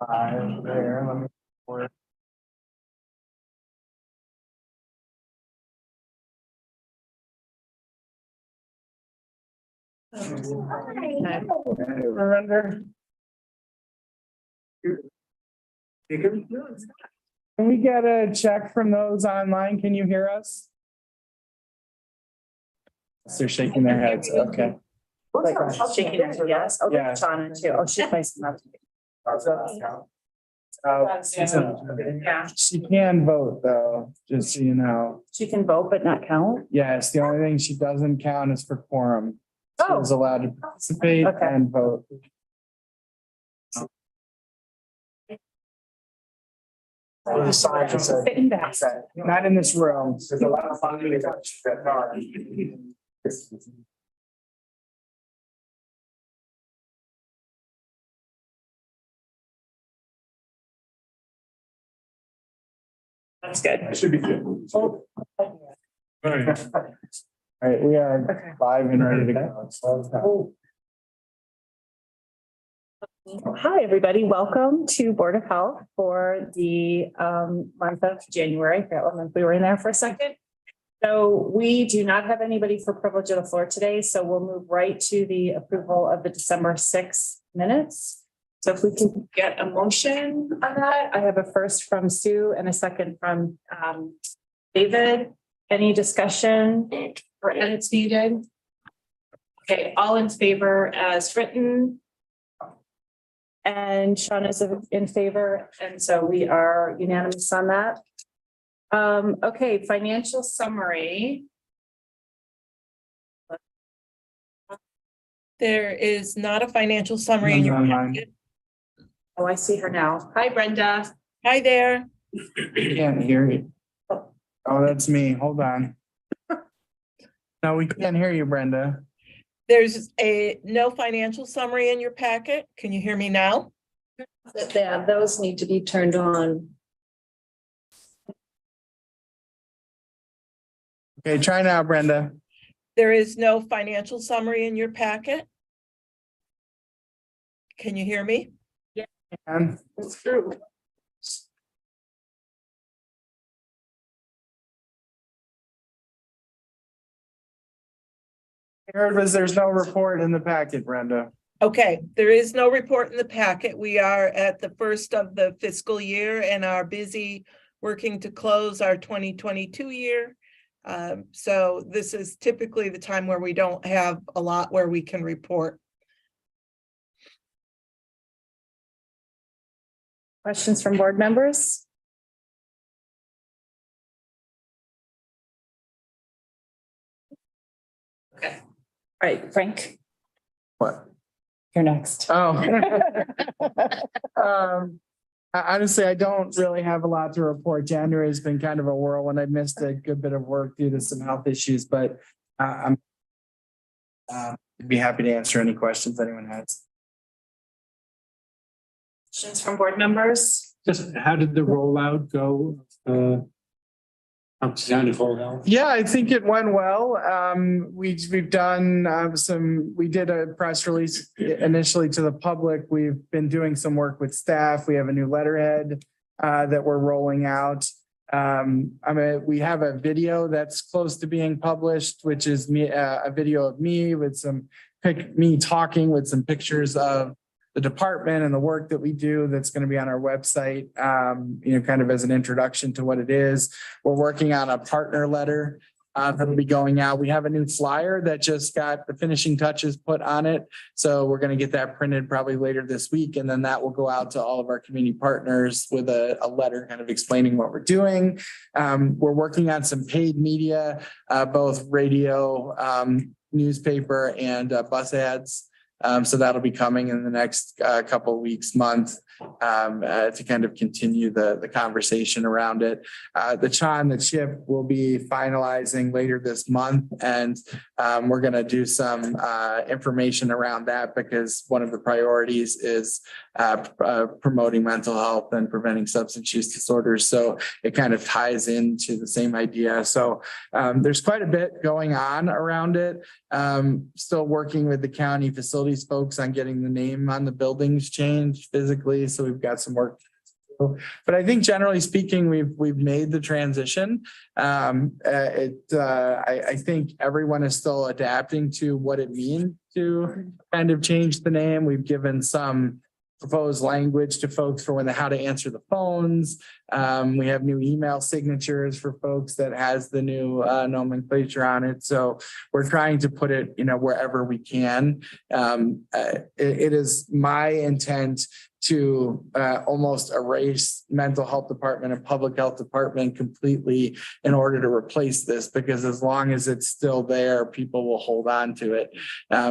5 there. Let me work. Remember? Can we get a check from those online? Can you hear us? They're shaking their heads. Okay. Shaking her head, yes. Oh, Yeah. Shauna too. Oh, she's nice enough. Yeah, She can vote though, just so you know. she can vote but not count. Yes, the only thing she doesn't count is for quorum. She Oh. is allowed to participate Okay. and vote. Sitting back. Not in this room. That's good. I should be good. Oh, All right. All right, we are okay. live and ready to go. Hi, everybody. Welcome to Board of Health for the month of January. I forgot what month we were in there for a second. So we do not have anybody for privilege of the floor today, so we'll move right to the approval of the December 6th minutes. So if we can get a motion on that, I have a first from Sue and a second from David. Any discussion or edits needed? Okay, all in favor as written. And Sean is in favor, and so we are unanimous on that. Okay, financial summary. There is not a financial summary in your Online. packet. Oh, I see her now. Hi, Brenda. Hi there. Can't hear you. Oh, that's me. Hold on. No, we can't hear you, Brenda. There's no financial summary in your packet. Can you hear me now? Yeah, those need to be turned on. Okay, try now, Brenda. There is no financial summary in your packet. Can you hear me? And It's true. I heard was there's no report in the packet, Brenda. Okay, there is no report in the packet. We are at the first of the fiscal year and are busy working to close our 2022 year. So this is typically the time where we don't have a lot where we can report. Questions from board members? Okay. All right, Frank, What? you're next. Oh. Honestly, I don't really have a lot to report. January has been kind of a whirlwind. I missed a good bit of work due to some health issues, but I'm be happy to answer any questions anyone has. Questions from board members? Just how did the rollout go? Up to Sound of Whole Health? Yeah, I think it went well. We've done we did a press release initially to the public. We've been doing some work with staff. We have a new letterhead that we're rolling out. We have a video that's close to being published, which is a video of me with me talking with some pictures of the department and the work that we do that's going to be on our website, kind of as an introduction to what it is. We're working on a partner letter that'll be going out. We have a new flyer that just got the finishing touches put on it. So we're going to get that printed probably later this week. And then that will go out to all of our community partners with a letter kind of explaining what we're doing. We're working on some paid media, both radio, newspaper and bus ads. So that'll be coming in the next couple of weeks, month, to kind of continue the conversation around it. The CHA and the CHIP will be finalizing later this month, and we're going to do some information around that because one of the priorities is promoting mental health and preventing substance use disorders. So it kind of ties into the same idea. So there's quite a bit going on around it. Still working with the county facilities folks on getting the name on the buildings changed physically. So we've got some work. But I think generally speaking, we've made the transition. I think everyone is still adapting to what it means to kind of change the name. We've given some proposed language to folks for how to answer the phones. We have new email signatures for folks that has the new nomenclature on it. So we're trying to put it, wherever we can. It is my intent to almost erase mental health department and public health department completely in order to replace this, because as long as it's still there, people will hold on to it.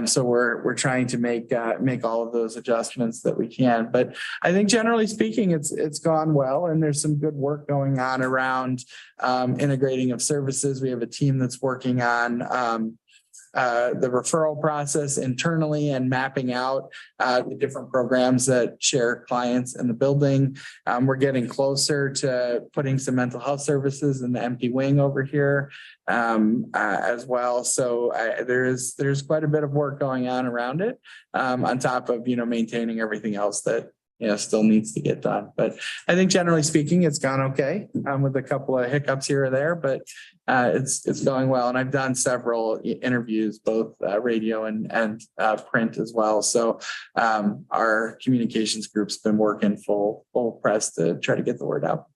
So we're trying to make all of those adjustments that we can. But I think generally speaking, it's gone well, and there's some good work going on around integrating of services. We have a team that's working on the referral process internally and mapping out the different programs that share clients in the building. We're getting closer to putting some mental health services in the empty wing over here as well. So there's quite a bit of work going on around it, on top of maintaining everything else that still needs to get done. But I think generally speaking, it's gone okay, with a couple of hiccups here or there, but it's going well. And I've done several interviews, both radio and print as well. So our communications group's been working full press to try to get the word out.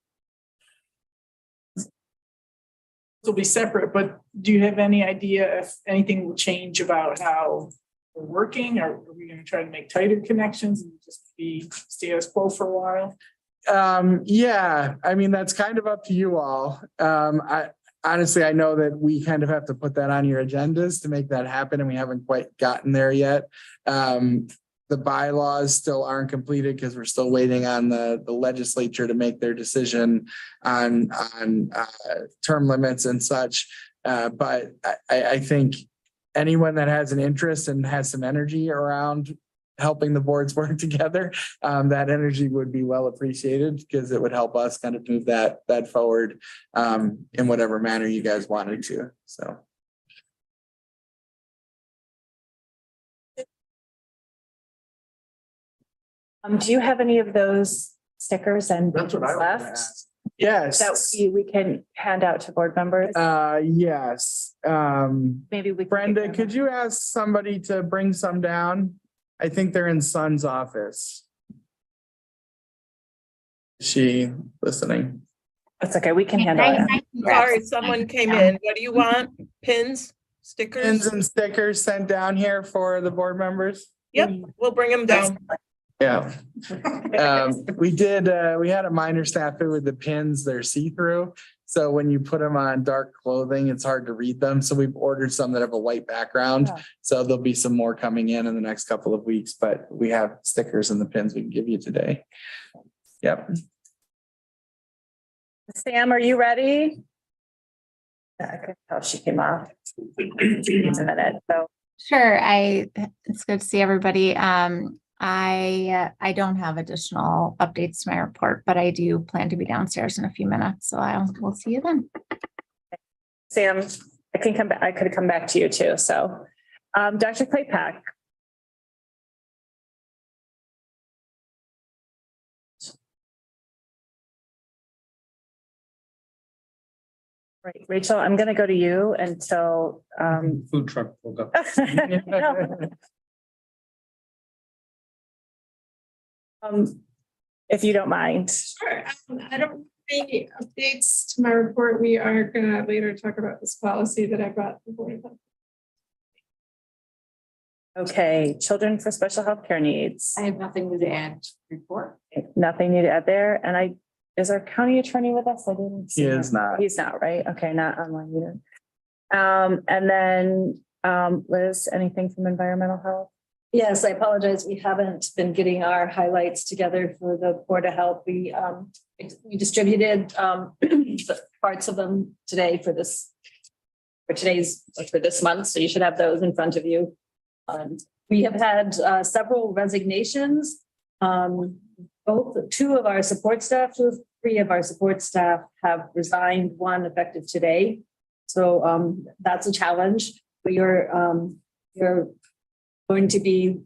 Will be separate, but do you have any idea if anything will change about how we're working, or are we going to try to make tighter connections and just be status quo for a while? Yeah, I mean, that's kind of up to you all. I know that we kind of have to put that on your agendas to make that happen, and we haven't quite gotten there yet. The bylaws still aren't completed because we're still waiting on the legislature to make their decision on term limits and such. But I think anyone that has an interest and has some energy around helping the boards work together, that energy would be well appreciated, because it would help us kind of move that forward in whatever manner you guys wanted to. So. Do you have any of those stickers and That's what I was gonna left ask. Yes. that we can hand out to board members? Yes. Maybe we. Brenda, could you ask somebody to bring some down? I think they're in Sun's office. Is she listening? That's okay. We can handle it. Sorry, someone came in. What do you want? Pins, stickers? Pins and stickers sent down here for the board members? Yep, we'll bring them down. Yeah. We had a minor snafu with the pins. They're see-through. So when you put them on dark clothing, it's hard to read them. So we've ordered some that have a white background. Oh. So there'll be some more coming in the next couple of weeks, but we have stickers and the pins we can give you today. Yep. Sam, are you ready? Yeah, I could tell she came off. Needs a minute, so. Sure. It's good to see everybody. I don't have additional updates to my report, but I do plan to be downstairs in a few minutes. So we'll see you then. Sam, I can come back. I could come back to you too. So, Dr. Claypack. Right, Rachel, I'm going to go to you until. Food truck pulled up. If you don't mind. Sure. I don't have any updates to my report. We are gonna later talk about this policy that I brought before. Okay, children for special health care needs. I have nothing to add to the report. Nothing new to add there. And is our county attorney with us? I didn't see He him. is not. He's not, right? Okay, not online either. And then Liz, anything from environmental health? Yes, I apologize. We haven't been getting our highlights together for the Board of Health. We distributed the parts of them today for this month. So you should have those in front of you. We have had several resignations. Two of our support staff, three of our support staff have resigned, one effective today. So that's a challenge. We are we're going to be,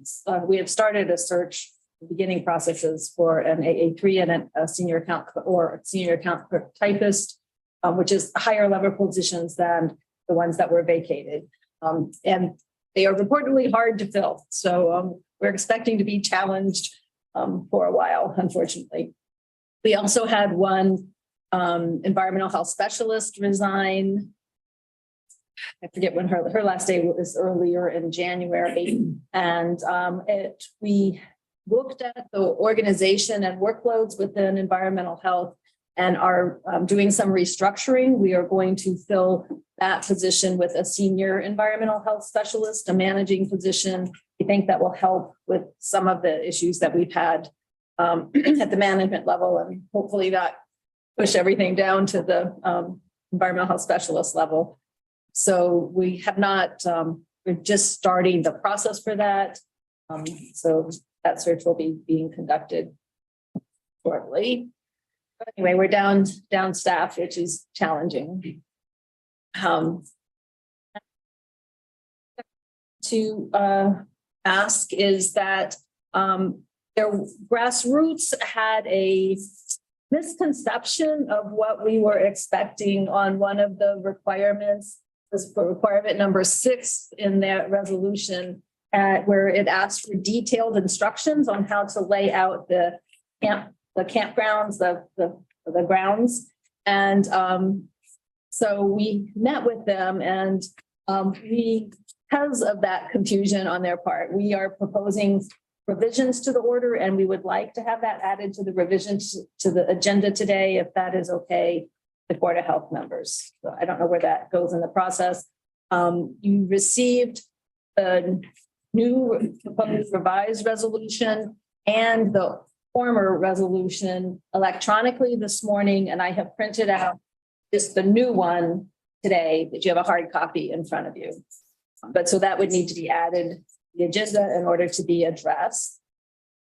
we have started a search beginning processes for an AA3 and a senior account or senior account typist, which is higher level positions than the ones that were vacated. And they are reportedly hard to fill. So we're expecting to be challenged for a while, unfortunately. We also had one environmental health specialist resign. I forget when her last day was, earlier in January. And we looked at the organization and workloads within environmental health and are doing some restructuring. We are going to fill that position with a senior environmental health specialist, a managing position. We think that will help with some of the issues that we've had at the management level, and hopefully not push everything down to the environmental health specialist level. So we have not, we're just starting the process for that. So that search will be being conducted shortly. But anyway, we're down staff, which is challenging. To ask is that their grassroots had a misconception of what we were expecting on one of the requirements. This for requirement number 6 in that resolution, where it asked for detailed instructions on how to lay out the campgrounds, the grounds. And so we met with them, and because of that confusion on their part, we are proposing revisions to the order, and we would like to have that added to the revisions to the agenda today, if that is okay, the Board of Health members. So I don't know where that goes in the process. You received a new proposed revised resolution and the former resolution electronically this morning, and I have printed out just the new one today that you have a hard copy in front of you. But so that would need to be added to the agenda in order to be addressed.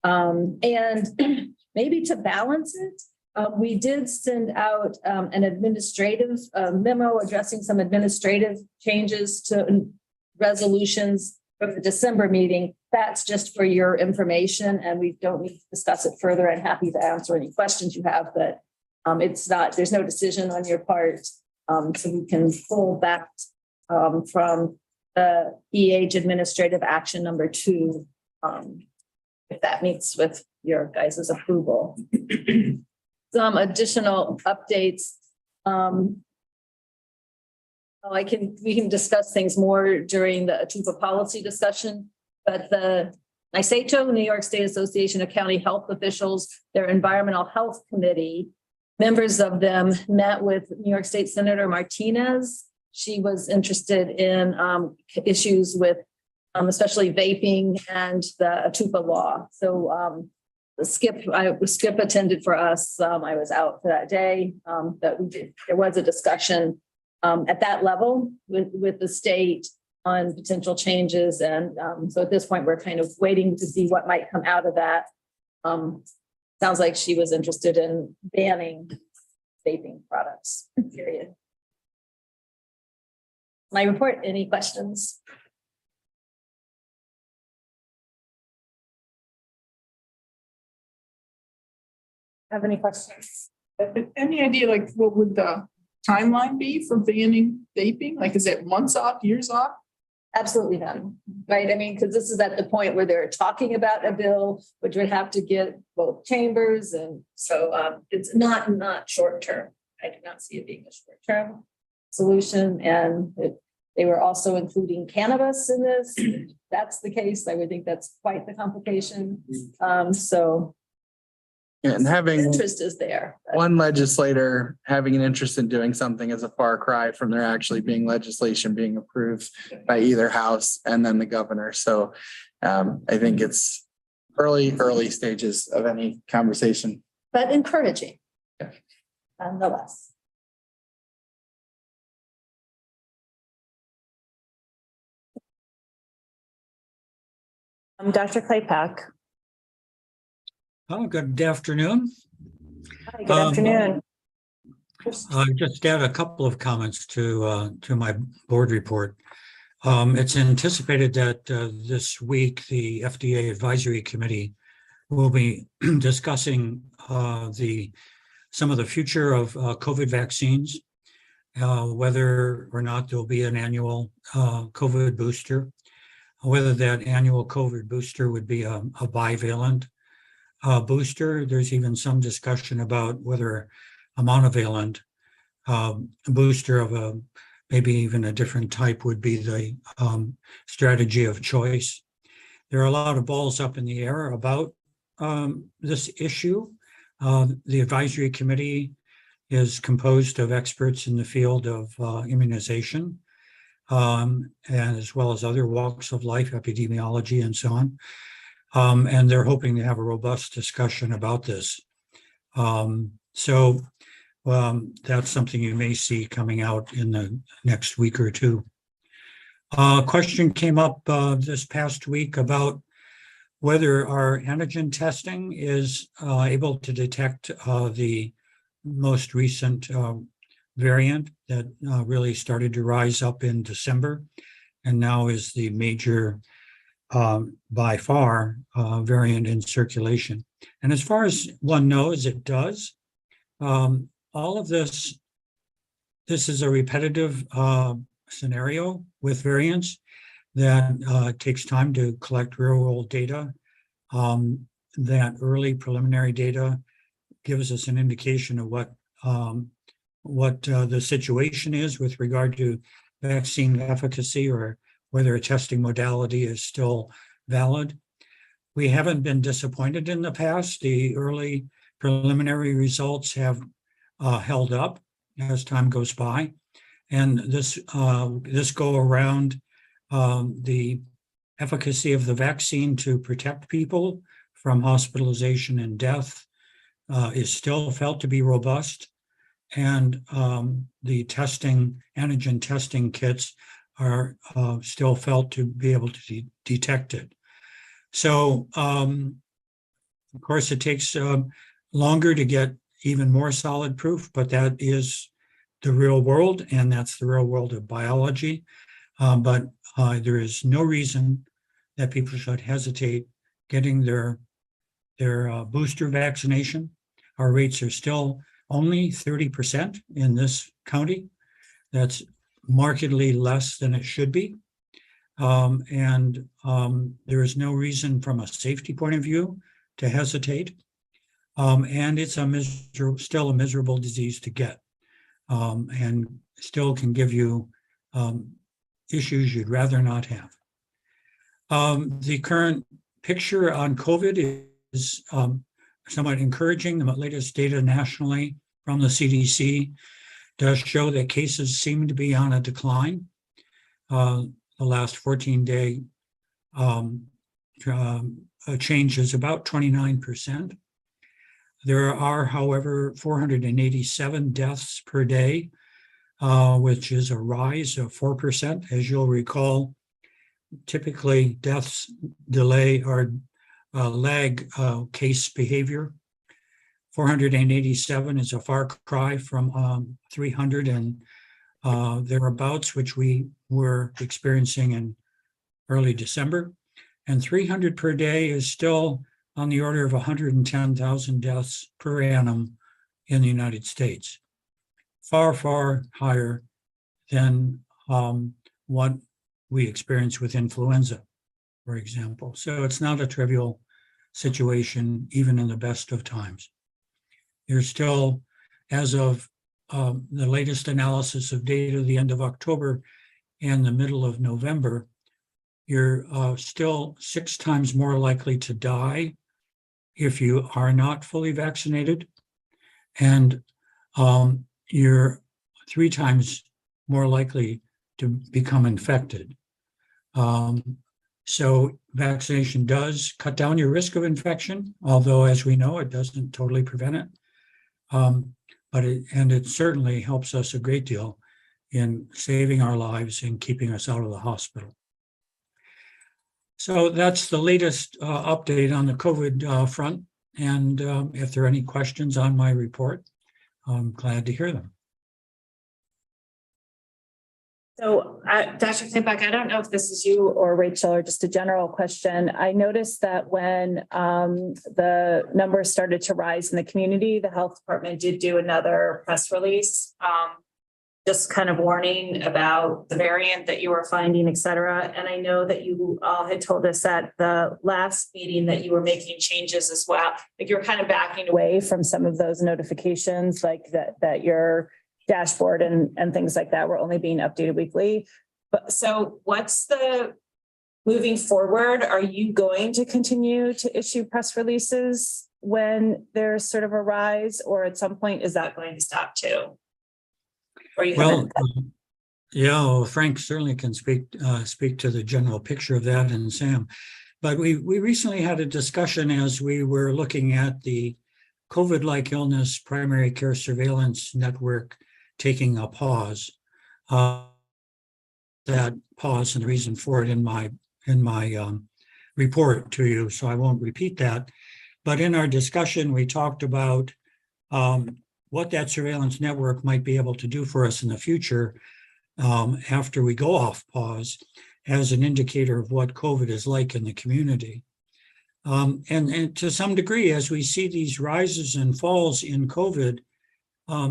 And maybe to balance it, we did send out an administrative memo addressing some administrative changes to resolutions from the December meeting. That's just for your information, and we don't need to discuss it further. I'm happy to answer any questions you have, but there's no decision on your part. So we can pull back from the EH administrative action number 2, if that meets with your guys' approval. Some additional updates. We can discuss things more during the ATUPA policy discussion, but the NYSATO, New York State Association of County Health Officials, their environmental health committee, members of them met with New York State Senator Martinez. She was interested in issues with especially vaping and the ATUPA law. So Skip attended for us. I was out for that day. There was a discussion at that level with the state on potential changes. And so at this point, we're kind of waiting to see what might come out of that. Sounds like she was interested in banning vaping products, period. My report, any questions? Have any questions? Any idea, like, what would the timeline be for banning vaping? Like, is it months off, years off? Absolutely none, right? I mean, because this is at the point where they're talking about a bill, which would have to get both chambers. And so it's not short term. I do not see it being a short term solution. And they were also including cannabis in this. If that's the case, I would think that's quite the complication. And having interest is there. one legislator having an interest in doing something is a far cry from there actually being legislation being approved by either house and then the governor. So I think it's early stages of any conversation. But encouraging. Yeah. Nonetheless. Dr. Claypack. Oh, good afternoon. Hi, good afternoon. I just add a couple of comments to my board report. It's anticipated that this week, the FDA Advisory Committee will be discussing some of the future of COVID vaccines, whether or not there'll be an annual COVID booster, whether that annual COVID booster would be a bivalent booster. There's even some discussion about whether a monovalent booster of maybe even a different type would be the strategy of choice. There are a lot of balls up in the air about this issue. The advisory committee is composed of experts in the field of immunization, and as well as other walks of life, epidemiology, and so on. And they're hoping to have a robust discussion about this. That's something you may see coming out in the next week or two. A question came up this past week about whether our antigen testing is able to detect the most recent variant that really started to rise up in December and now is the major, by far, variant in circulation. And as far as one knows, it does. All of this is a repetitive scenario with variants that takes time to collect real-world data. That early preliminary data gives us an indication of what the situation is with regard to vaccine efficacy or whether a testing modality is still valid. We haven't been disappointed in the past. The early preliminary results have held up as time goes by. And this go around, the efficacy of the vaccine to protect people from hospitalization and death is still felt to be robust. And the antigen testing kits are still felt to be able to detect it. So, of course, it takes longer to get even more solid proof, but that is the real world, and that's the real world of biology. But there is no reason that people should hesitate getting their booster vaccination. Our rates are still only 30% in this county. That's markedly less than it should be. And there is no reason from a safety point of view to hesitate. And it's still a miserable disease to get, and still can give you issues you'd rather not have. The current picture on COVID is somewhat encouraging. The latest data nationally from the CDC does show that cases seem to be on a decline. The last 14-day change is about 29%. There are, however, 487 deaths per day, which is a rise of 4%. As you'll recall, typically deaths delay or lag case behavior. 487 is a far cry from 300 and thereabouts, which we were experiencing in early December. And 300 per day is still on the order of 110,000 deaths per annum in the United States. Far, far higher than what we experience with influenza, for example. So it's not a trivial situation, even in the best of times. There's still, as of the latest analysis of data, the end of October and the middle of November, you're still 6 times more likely to die if you are not fully vaccinated, and you're 3 times more likely to become infected. So vaccination does cut down your risk of infection, although, as we know, it doesn't totally prevent it. But it certainly helps us a great deal in saving our lives and keeping us out of the hospital. So that's the latest update on the COVID front. And if there are any questions on my report, I'm glad to hear them. So, Dr. Klimpak, I don't know if this is you or Rachel or just a general question. I noticed that when the numbers started to rise in the community, the health department did do another press release, just kind of warning about the variant that you were finding, et cetera. And I know that you all had told us at the last meeting that you were making changes as well. Like you were kind of backing away from some of those notifications, like that your dashboard and things like that were only being updated weekly. But so what's the moving forward? Are you going to continue to issue press releases when there's sort of a rise, or at some point is that going to stop too? Or you Well, yeah, well, Frank certainly can speak to the general picture of that, and Sam. But we recently had a discussion as we were looking at the COVID-like illness primary care surveillance network taking a pause. That pause and the reason for it in my report to you, so I won't repeat that. But in our discussion, we talked about what that surveillance network might be able to do for us in the future after we go off pause as an indicator of what COVID is like in the community. And to some degree, as we see these rises and falls in COVID,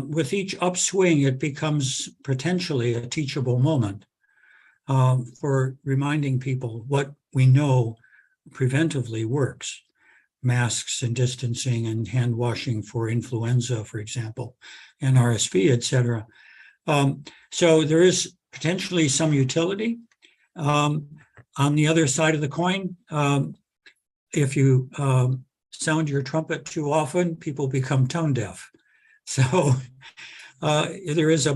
with each upswing, it becomes potentially a teachable moment for reminding people what we know preventively works. Masks and distancing and hand washing for influenza, for example, and RSV, et cetera. So there is potentially some utility. On the other side of the coin, if you sound your trumpet too often, people become tone deaf. So there is a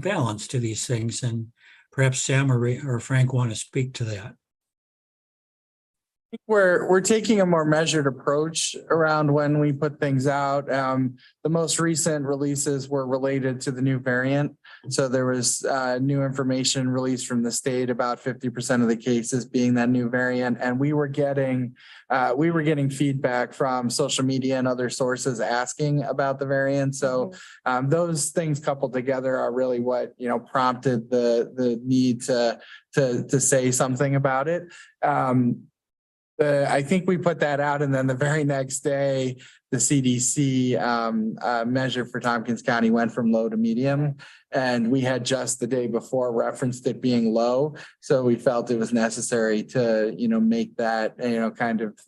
balance to these things, and perhaps Sam or Frank want to speak to that. We're taking a more measured approach around when we put things out. The most recent releases were related to the new variant. So there was new information released from the state about 50% of the cases being that new variant. And we were getting feedback from social media and other sources asking about the variant. So those things coupled together are really what, prompted the need to say something about it. I think we put that out, and then the very next day, the CDC measure for Tompkins County went from low to medium, and we had just the day before referenced it being low. So we felt it was necessary to, make that, kind of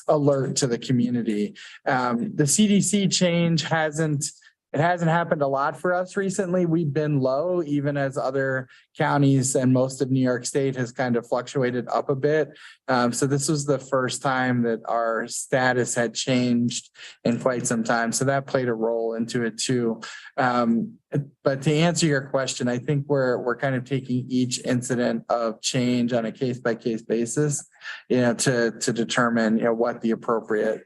alert to the community. The CDC change hasn't happened a lot for us recently. We've been low, even as other counties and most of New York State has kind of fluctuated up a bit. So this was the first time that our status had changed in quite some time. So that played a role into it too. But to answer your question, I think we're kind of taking each incident of change on a case-by-case basis, to determine, what the appropriate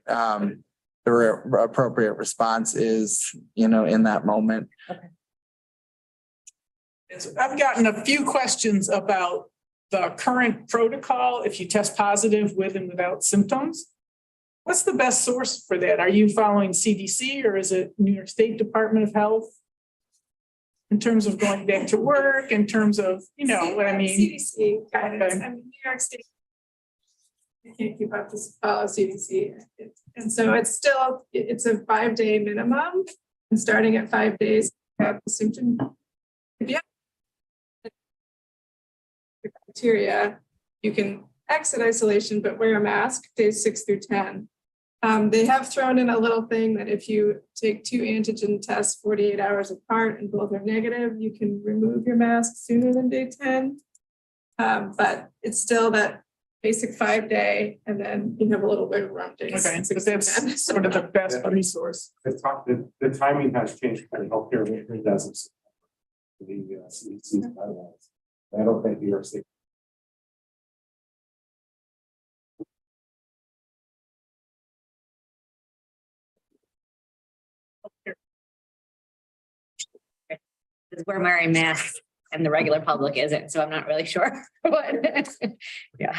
response is, in that moment. Okay. I've gotten a few questions about the current protocol if you test positive with and without symptoms. What's the best source for that? Are you following CDC or is it New York State Department of Health? In terms of going back to work, in terms of, what I mean? CDC guidance. I mean, New York State, you can't keep up to follow CDC. And so it's a 5-day minimum, and starting at 5 days, you have the symptom. If you have the criteria, you can exit isolation, but wear a mask days 6 through 10. They have thrown in a little thing that if you take 2 antigen tests 48 hours apart and both are negative, you can remove your mask sooner than day 10. But it's still that basic 5-day, and then you have a little bit of room days. Okay, because that's sort of the best resource. The timing has changed for healthcare. It doesn't. The CDC guidelines. I don't think New York State. Because we're wearing masks and the regular public isn't, so I'm not really sure. Yeah.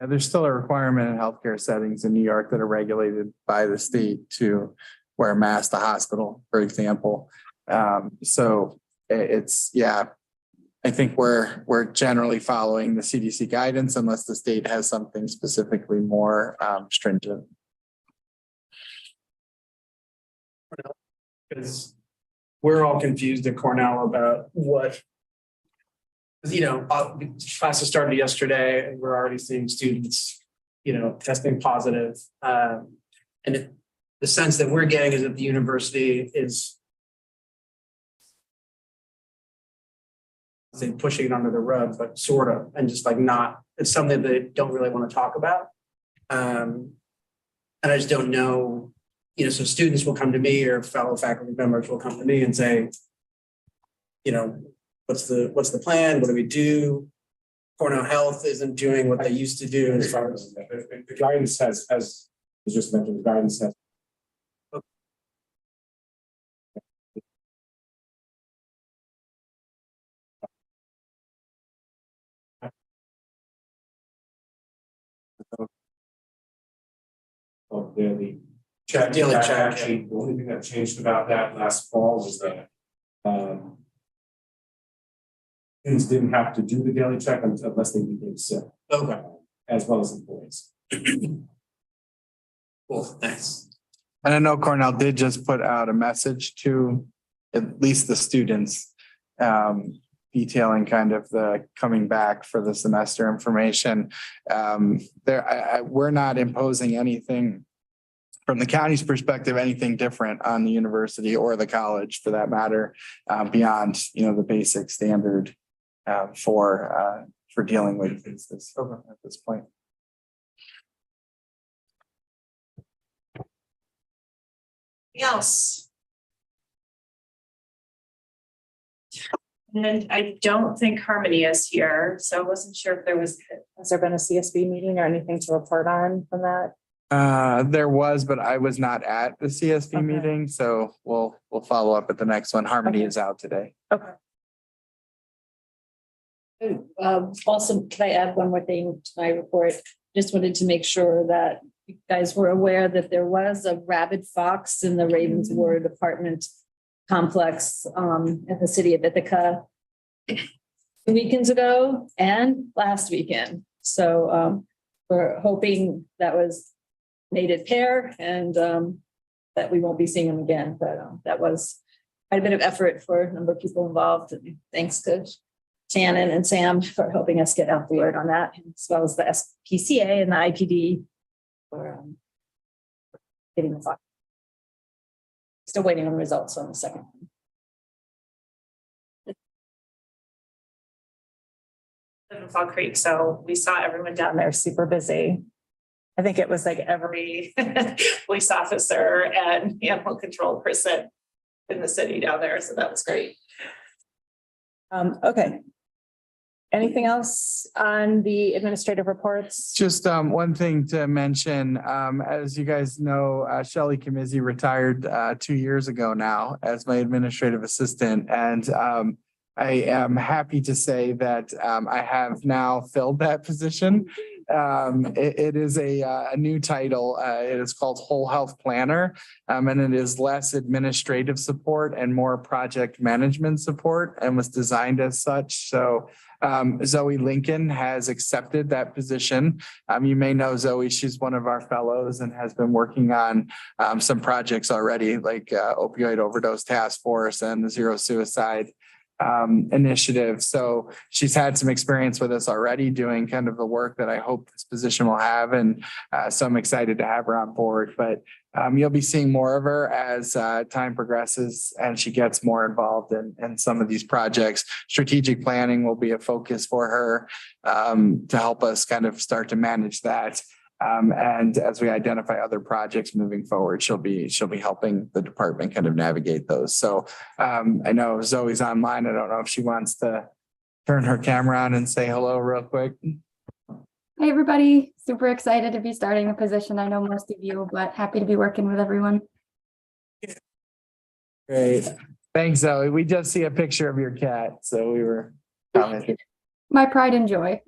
And there's still a requirement in healthcare settings in New York that are regulated by the state to wear a mask to hospital, for example. So yeah. I think we're generally following the CDC guidance unless the state has something specifically more stringent. Because we're all confused at Cornell about what. Classes started yesterday and we're already seeing students, testing positive. The sense that we're getting is that the university is pushing it under the rug, but sort of, and just like not, it's something that they don't really want to talk about. And I just don't know, so students will come to me or fellow faculty members will come to me and say, what's the plan? What do we do? Cornell Health isn't doing what they used to do as far as The guidance has, as was just mentioned, the guidance has. Of the check, Daily that check, actually, the only thing that changed about that last fall was that students didn't have to do the daily check unless they became sick. Okay. As well as employees. Cool, thanks. And I know Cornell did just put out a message to at least the students detailing kind of the coming back for the semester information. We're not imposing anything from the county's perspective, anything different on the university or the college for that matter, beyond, the basic standard for dealing with this at this point. Else. And I don't think Harmony is here, so I wasn't sure if has there been a CSB meeting or anything to report on from that? There was, but I was not at the CSB Okay. meeting, so we'll follow up at the next one. Harmony Okay. is out today. Okay. Also, can I add one more thing to my report? Just wanted to make sure that you guys were aware that there was a rabid fox in the Ravenswood apartment complex in the city of Ithaca 2 weekends ago and last weekend. So we're hoping that was mated pair and that we won't be seeing them again. But that was quite a bit of effort for a number of people involved. And thanks to Shannon and Sam for helping us get out the word on that, as well as the SPCA and the IPD for getting the file. Still waiting on results on the second one. Fall Creek, so we saw everyone down there super busy. I think it was like every police officer and animal control person in the city down there, so that was great. Okay. Anything else on the administrative reports? Just one thing to mention, as you guys know, Shelley Camizzi retired 2 years ago now as my administrative assistant. And I am happy to say that I have now filled that position. It is a new title. It is called Whole Health Planner, and it is less administrative support and more project management support and was designed as such. So Zoe Lincoln has accepted that position. You may know Zoe, she's one of our fellows and has been working on some projects already, like opioid overdose task force and the zero suicide initiative. So she's had some experience with us already doing kind of the work that I hope this position will have. And so I'm excited to have her on board, but you'll be seeing more of her as time progresses and she gets more involved in some of these projects. Strategic planning will be a focus for her to help us kind of start to manage that. And as we identify other projects moving forward, she'll be helping the department kind of navigate those. So I know Zoe's online. I don't know if she wants to turn her camera on and say hello real quick. Hey, everybody. Super excited to be starting a position. I know most of you, but happy to be working with everyone. Great. Thanks, Zoe. We just see a picture of your cat. So we were commenting. My pride and joy.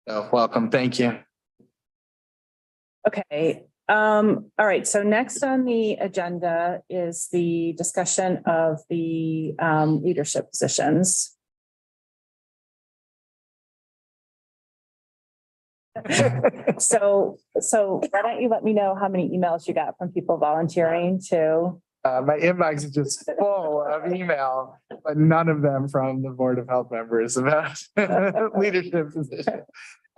So welcome. Thank you. Okay, All right, so next on the agenda is the discussion of the leadership positions. So why don't you let me know how many emails you got from people volunteering to? My inbox is just full of email, but none of them from the Board of Health members about leadership position.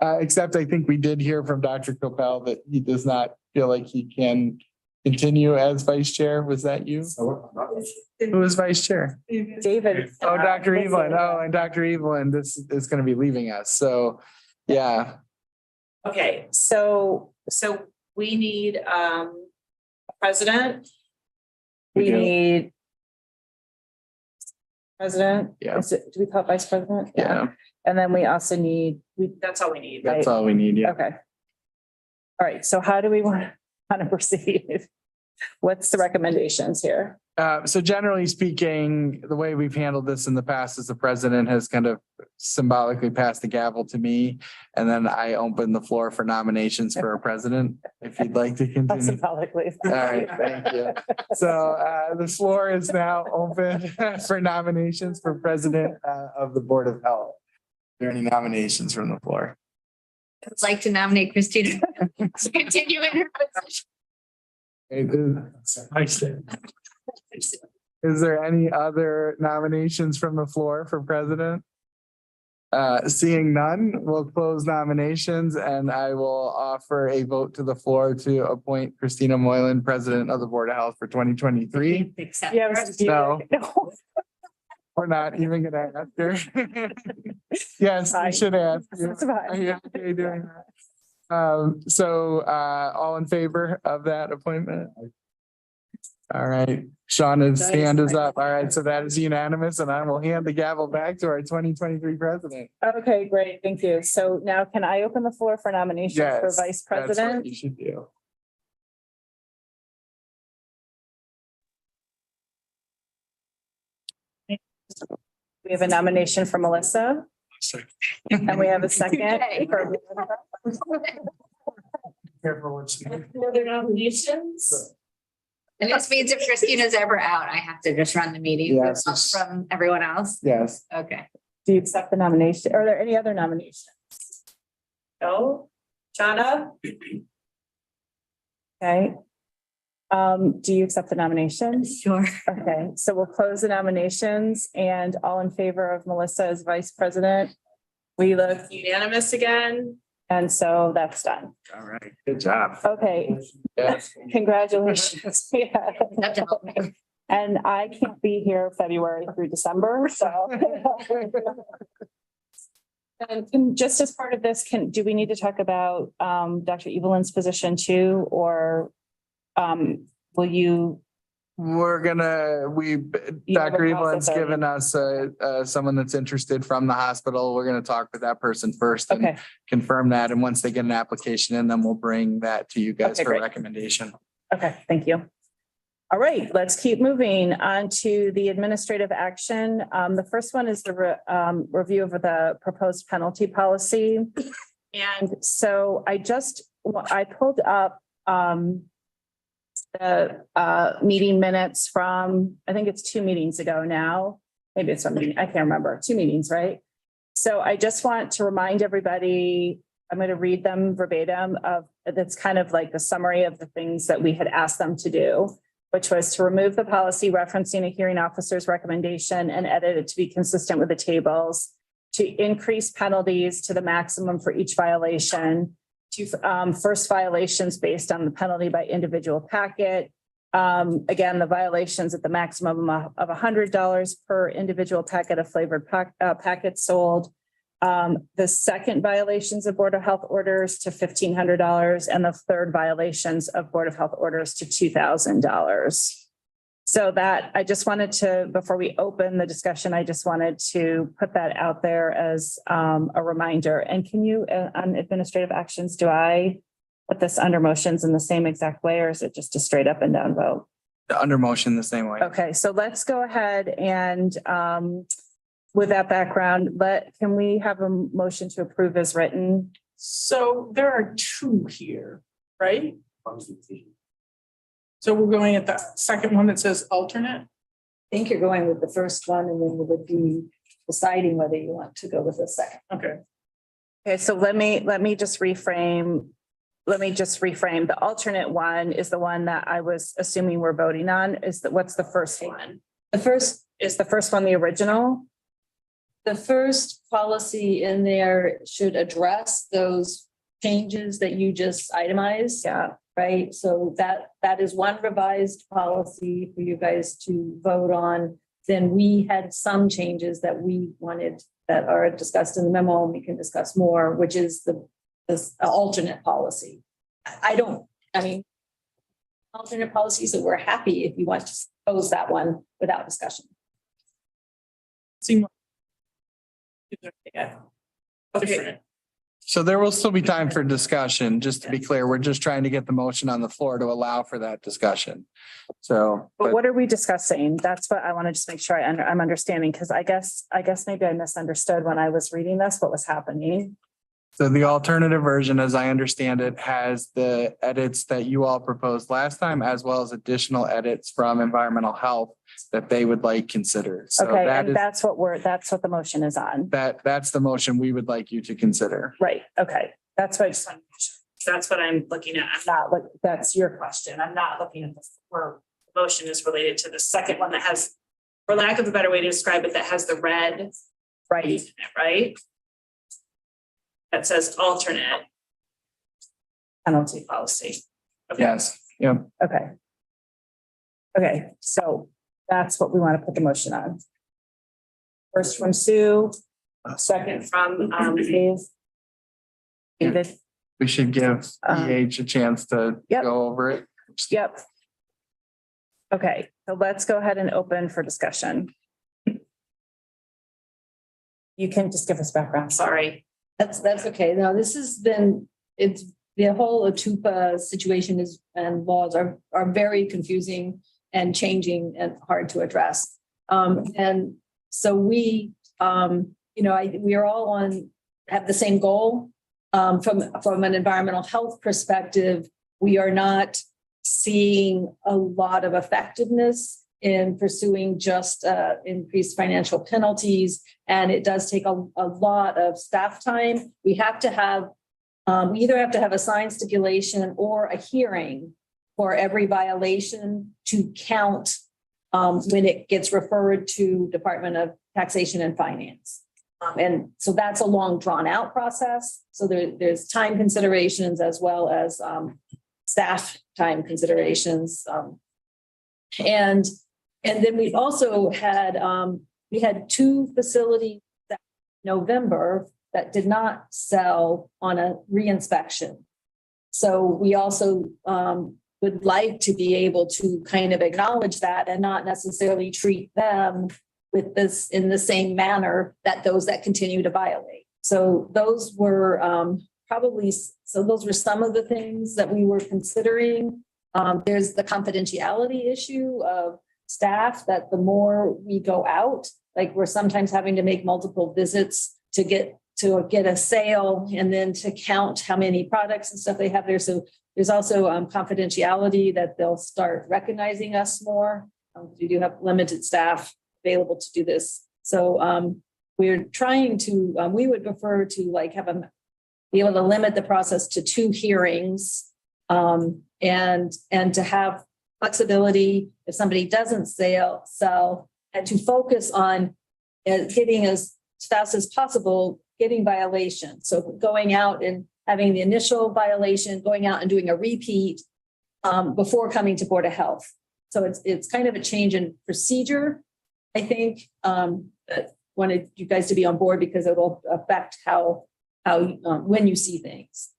Except I think we did hear from Dr. Copel that he does not feel like he can continue as vice chair. Was that you? Who was vice chair? David. Oh, Dr. Evelyn. Oh, and Dr. Evelyn, this is going to be leaving us. So, yeah. Okay, so we need a president. We need president. Yeah. Do we call it vice president? Yeah. And then we also need, that's all we need, right? That's all we need. Yeah. Okay. All right, so how do we want to proceed? What's the recommendations here? So generally speaking, the way we've handled this in the past is the president has kind of symbolically passed the gavel to me. And then I open the floor for nominations for a president, if you'd like to continue. Symbolically. All right, thank you. So the floor is now open for nominations for president of the Board of Health. Are there any nominations from the floor? I'd like to nominate Christina to continue in her position. Is there any other nominations from the floor for president? Seeing none, we'll close nominations and I will offer a vote to the floor to appoint Christina Moylan, president of the Board of Health for 2023. Except Yeah, No. We're not even gonna ask her. Yes, we should ask you. That's fine. Are you okay doing that? So all in favor of that appointment? All right, Shauna's hand is up. All right, so that is unanimous and I will hand the gavel back to our 2023 president. Okay, great, thank you. So now can I open the floor for nominations for Yes, vice that's what president? you should do. We have a nomination for Melissa and we have a second. for- Careful what you do. Other nominations? And this means if Christina's ever out, I have to just run the meeting Yes. from everyone else. Yes. Okay. Do you accept the nomination? Are there any other nominations? No? Jana? Okay. Do you accept the nomination? Sure. Okay, so we'll close the nominations and all in favor of Melissa as vice president. We look unanimous again, and so that's done. All right, good job. Okay, Yes. congratulations. Yeah. Have to help me. And I can't be here February through December, so. And just as part of this, do we need to talk about Dr. Evelyn's position too, or will you? We're gonna, You have a Dr. Evelyn's process already. given us someone that's interested from the hospital. We're gonna talk with that person first and Okay, confirm that. And once they get an application in, then we'll bring that to you guys Okay, for great. recommendation. okay, thank you. All right, let's keep moving on to the administrative action. The first one is the review of the proposed penalty policy. And so I pulled up the meeting minutes from, I think it's 2 meetings ago now. Maybe it's something, I can't remember, 2 meetings, right? So I just want to remind everybody, I'm going to read them verbatim that's kind of like the summary of the things that we had asked them to do, which was to remove the policy referencing a hearing officer's recommendation and edit it to be consistent with the tables, to increase penalties to the maximum for each violation, to first violations based on the penalty by individual packet. Again, the violations at the maximum of $100 per individual packet of flavored packets sold. The second violations of Board of Health orders to $1,500 and the third violations of Board of Health orders to $2,000. So that I just wanted to, before we open the discussion, I just wanted to put that out there as a reminder. And can you, on administrative actions, do I put this under motions in the same exact way, or is it just a straight up and down vote? Under motion the same way. Okay, so let's go ahead and with that background, can we have a motion to approve as written? So there are 2 here, right? comes to the team. So we're going at the second one that says alternate. I think you're going with the first one and then you would be deciding whether you want to go with the second. Okay. Okay, so let me just reframe. Let me just reframe. The alternate one is the one that I was assuming we're voting on. What's the first one? Is the first one the original? The first policy in there should address those changes that you just itemized. Yeah. Right, so that is one revised policy for you guys to vote on. Then we had some changes that we wanted that are discussed in the memo, and we can discuss more, which is this alternate policy. Alternate policies that we're happy if you want to pose that one without discussion. Seem like. Yeah. Different. So there will still be time for discussion, just to be clear. We're just trying to get the motion on the floor to allow for that discussion. So. But what are we discussing? That's what I want to just make sure I'm understanding, because I guess maybe I misunderstood when I was reading this, what was happening. So the alternative version, as I understand it, has the edits that you all proposed last time, as well as additional edits from environmental health that they would like considered. So Okay, that and is, that's what the motion is on. that's the motion we would like you to consider. Right, okay. That's what I just want to make sure. That's what I'm looking at. I'm not look, that's your question. I'm not looking at where the motion is related to the second one that has, for lack of a better way to describe it, that has the red right? That says alternate penalty policy. Okay. Yes, yeah. Okay. Okay, so that's what we want to put the motion on. First from Sue, second from Dave. David. We should give EH a chance to Yep. go over it. Yep. Okay, so let's go ahead and open for discussion. You can just give us background, sorry. That's okay. Now, this has been, it's the whole ATUPA situation is, and laws are very confusing and changing and hard to address. And so we, we are all have the same goal. From an environmental health perspective, we are not seeing a lot of effectiveness in pursuing just increased financial penalties. And it does take a lot of staff time. We have to have, we either have to have a signed stipulation or a hearing for every violation to count when it gets referred to Department of Taxation and Finance. And so that's a long drawn out process. So there's time considerations as well as staff time considerations. And then we've also had, we had 2 facilities that November that did not sell on a reinspection. So we also would like to be able to kind of acknowledge that and not necessarily treat them with this in the same manner that those that continue to violate. So those were those were some of the things that we were considering. There's the confidentiality issue of staff, that the more we go out, like we're sometimes having to make multiple visits to get a sale and then to count how many products and stuff they have there. So there's also confidentiality that they'll start recognizing us more. We do have limited staff available to do this. So we're trying to, we would prefer to like be able to limit the process to 2 hearings and to have flexibility if somebody doesn't sell and to focus on getting as fast as possible, getting violations. So going out and having the initial violation, going out and doing a repeat before coming to Board of Health. So it's kind of a change in procedure. I think wanted you guys to be on board because it will affect how when you see things.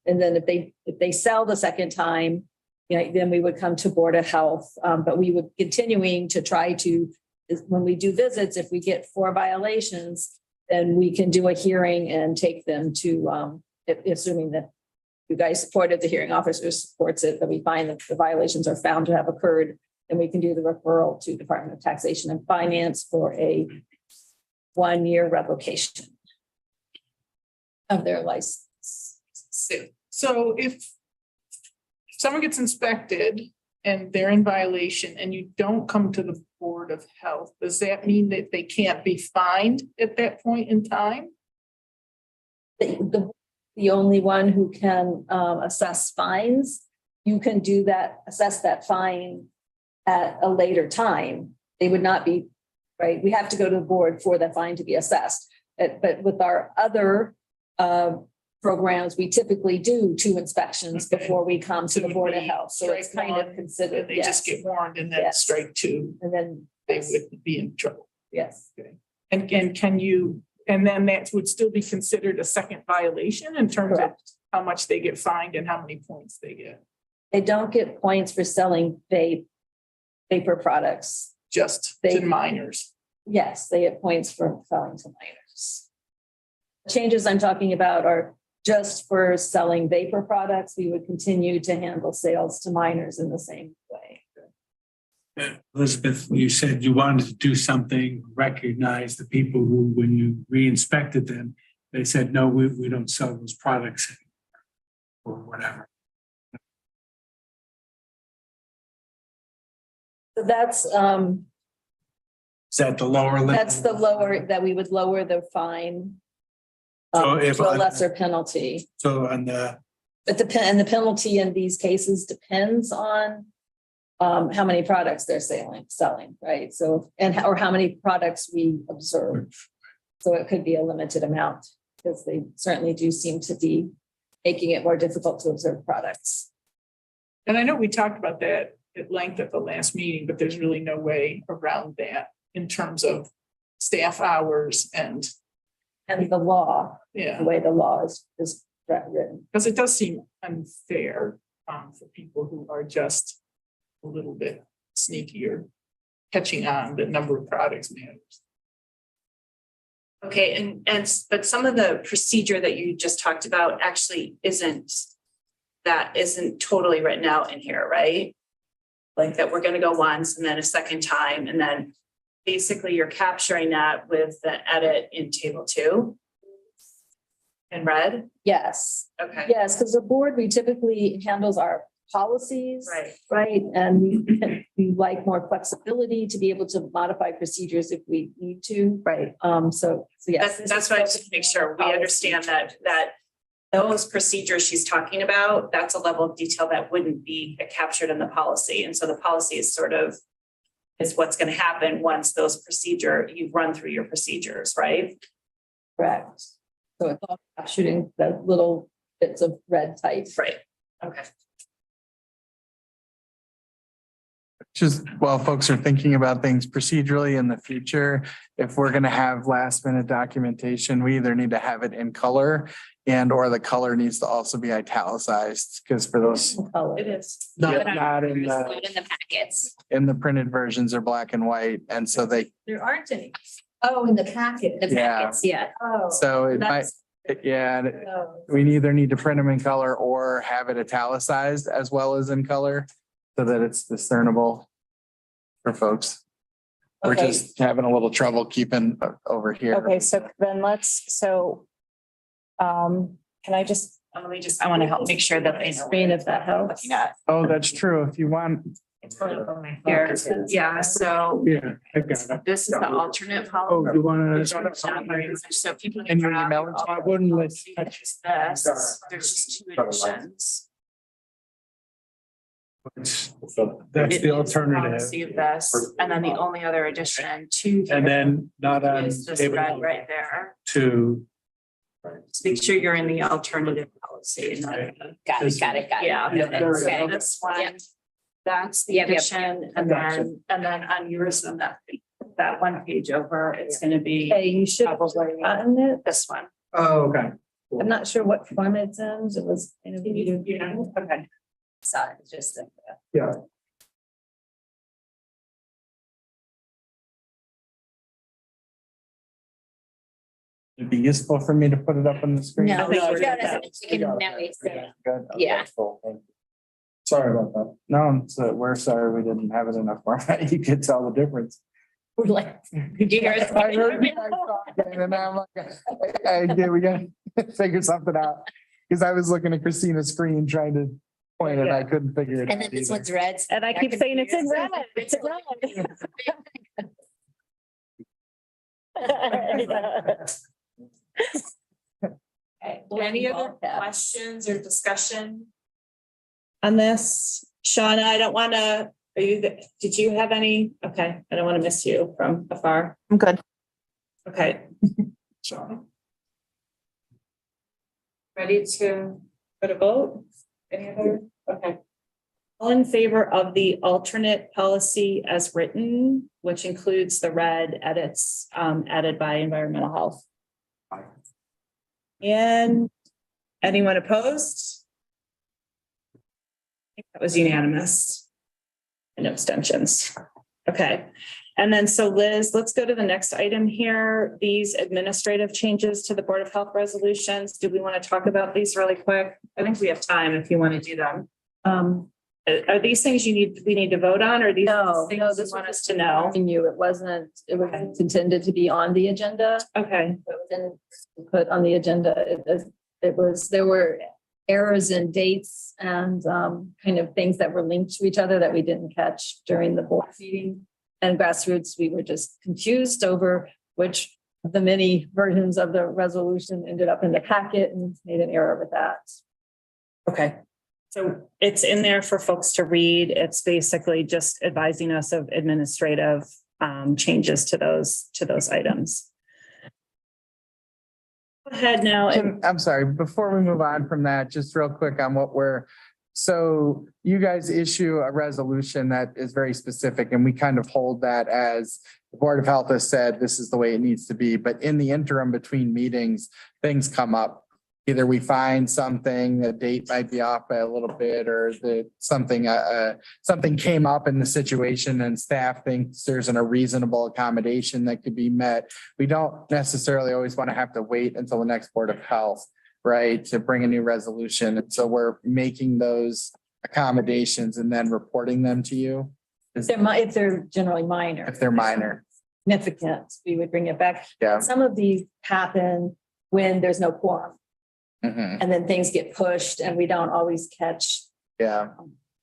And then if they sell the second time, then we would come to Board of Health. But we would continuing to try to, when we do visits, if we get 4 violations, then we can do a hearing and take them to, assuming that you guys supported, the hearing officer supports it, that we find that the violations are found to have occurred, then we can do the referral to Department of Taxation and Finance for a 1-year revocation of their license. So if someone gets inspected and they're in violation and you don't come to the Board of Health, does that mean that they can't be fined at that point in time? The only one who can assess fines, you can do that, assess that fine at a later time. They would not be, right? We have to go to the board for the fine to be assessed. But with our other programs, we typically do 2 inspections Okay. before we come to So the would Board of we Health. So it's strike kind of one, considered, And they just yes. get warned and then Yes. strike 2, And then, they would be in trouble. yes. And can you, and then that would still be considered a second violation in terms of Correct. how much they get fined and how many points they get, They don't get points for selling vapor products. just They- to minors. Yes, they get points for selling to minors. Changes I'm talking about are just for selling vapor products. We would continue to handle sales to minors in the same way. Elizabeth, you said you wanted to do something, recognize the people who, when you re-inspected them, they said, no, we don't sell those products anymore," or whatever. So that's, Is that the lower limit? that's the lower, that we would lower the fine So if to a I- lesser penalty. So on the, And the penalty in these cases depends on how many products they're selling, right? So, or how many products we observe. So it could be a limited amount because they certainly do seem to be making it more difficult to observe products. And I know we talked about that at length at the last meeting, but there's really no way around that in terms of staff hours and, And the law, yeah, the way the law is written. because it does seem unfair for people who are just a little bit sneakier, catching on the number of products matters. Okay, but some of the procedure that you just talked about actually isn't totally written out in here, right? Like that we're gonna go once and then a second time, and then basically you're capturing that with the edit in table 2 in red. Yes, Okay, yes, because the board, we typically handles our policies. right. Right, and we like more flexibility to be able to modify procedures if we need to. Right. So yes. That's why I just make sure we understand that those procedures she's talking about, that's a level of detail that wouldn't be captured in the policy. And so the policy is is what's going to happen once you've run through your procedures, right? Correct. So it's all captured in the little bits of red type. Right. Okay. Just while folks are thinking about things procedurally in the future, if we're gonna have last minute documentation, we either need to have it in color and or the color needs to also be italicized, because for those It is. not Not in in the packets. the printed versions are black and white. And so There aren't any. Oh, in the packet. The Yeah. packets, yeah. Oh. so it might, yeah, we either need to print them in color or have it italicized as well as in color so that it's discernible for folks. We're Okay. just having a little trouble keeping over here. Okay, so then can I just, I want to help make sure that they know. Screen if that helps. Looking at. Oh, that's true. If you want, Here, yeah, so yeah, I got it. this is the alternate policy. Oh, you want to? Not very much, so people. And your email it? I wouldn't let you touch It's this, there's just 2 additions. That's It the is alternative. policy of this, and then the only other addition to. And then not on Is this table red right there. 2. Just make sure you're in the alternative policy. not- Got it. Yeah. Okay. So this one, that's the Yep, yep. addition, and then on yours, on that 1 page over, it's gonna be Hey, you should have probably gotten it. this one. Oh, okay. I'm not sure what form it's in. It was. Okay. So it's just. Yeah. it'd be useful for me to put it up on the screen. No. Yeah, Yeah. we can now we see. Good. Yeah. Okay, cool. Thank you. Sorry about that. No, we're sorry we didn't have it enough format. You could tell the difference. We're like. Did you hear us? I heard you guys talking and I'm like, we gotta figure something out. Because I was looking at Christina's screen trying to point and I couldn't figure it out. And then this either. one's red. And I keep saying it's in red, it's in red. Okay, any other questions or discussion on this? Shauna, I don't want to, did you have any? Okay, I don't want to miss you from afar. I'm good. Okay. Ready to put a vote? Any other? Okay. All in favor of the alternate policy as written, which includes the red edits added by environmental health? And anyone opposed? I think that was unanimous. And abstentions. Okay. And then, so Liz, let's go to the next item here. These administrative changes to the Board of Health resolutions. Do we want to talk about these really quick? I think we have time if you want to do them. Are these things we need to vote on, or these No, things no, you this want was us to know? it wasn't intended to be on the agenda. Okay. It was put on the agenda. There were errors in dates and kind of things that were linked to each other that we didn't catch during the board meeting. And grassroots, we were just confused over which of the many versions of the resolution ended up in the packet and made an error with that. Okay. So it's in there for folks to read. It's basically just advising us of administrative changes to those items. Go ahead now. I'm sorry, before we move on from that, just real quick on so you guys issue a resolution that is very specific and we kind of hold that as the Board of Health has said, this is the way it needs to be. But in the interim between meetings, things come up. Either we find something, the date might be off by a little bit, or something came up in the situation and staff thinks there's a reasonable accommodation that could be met. We don't necessarily always want to have to wait until the next Board of Health, right, to bring a new resolution. And so we're making those accommodations and then reporting them to you. If they're generally minor. If they're minor. Significant, we would bring it back. Yeah. Some of these happen when there's no quorum. Mhm. And then things get pushed and we don't always catch, Yeah.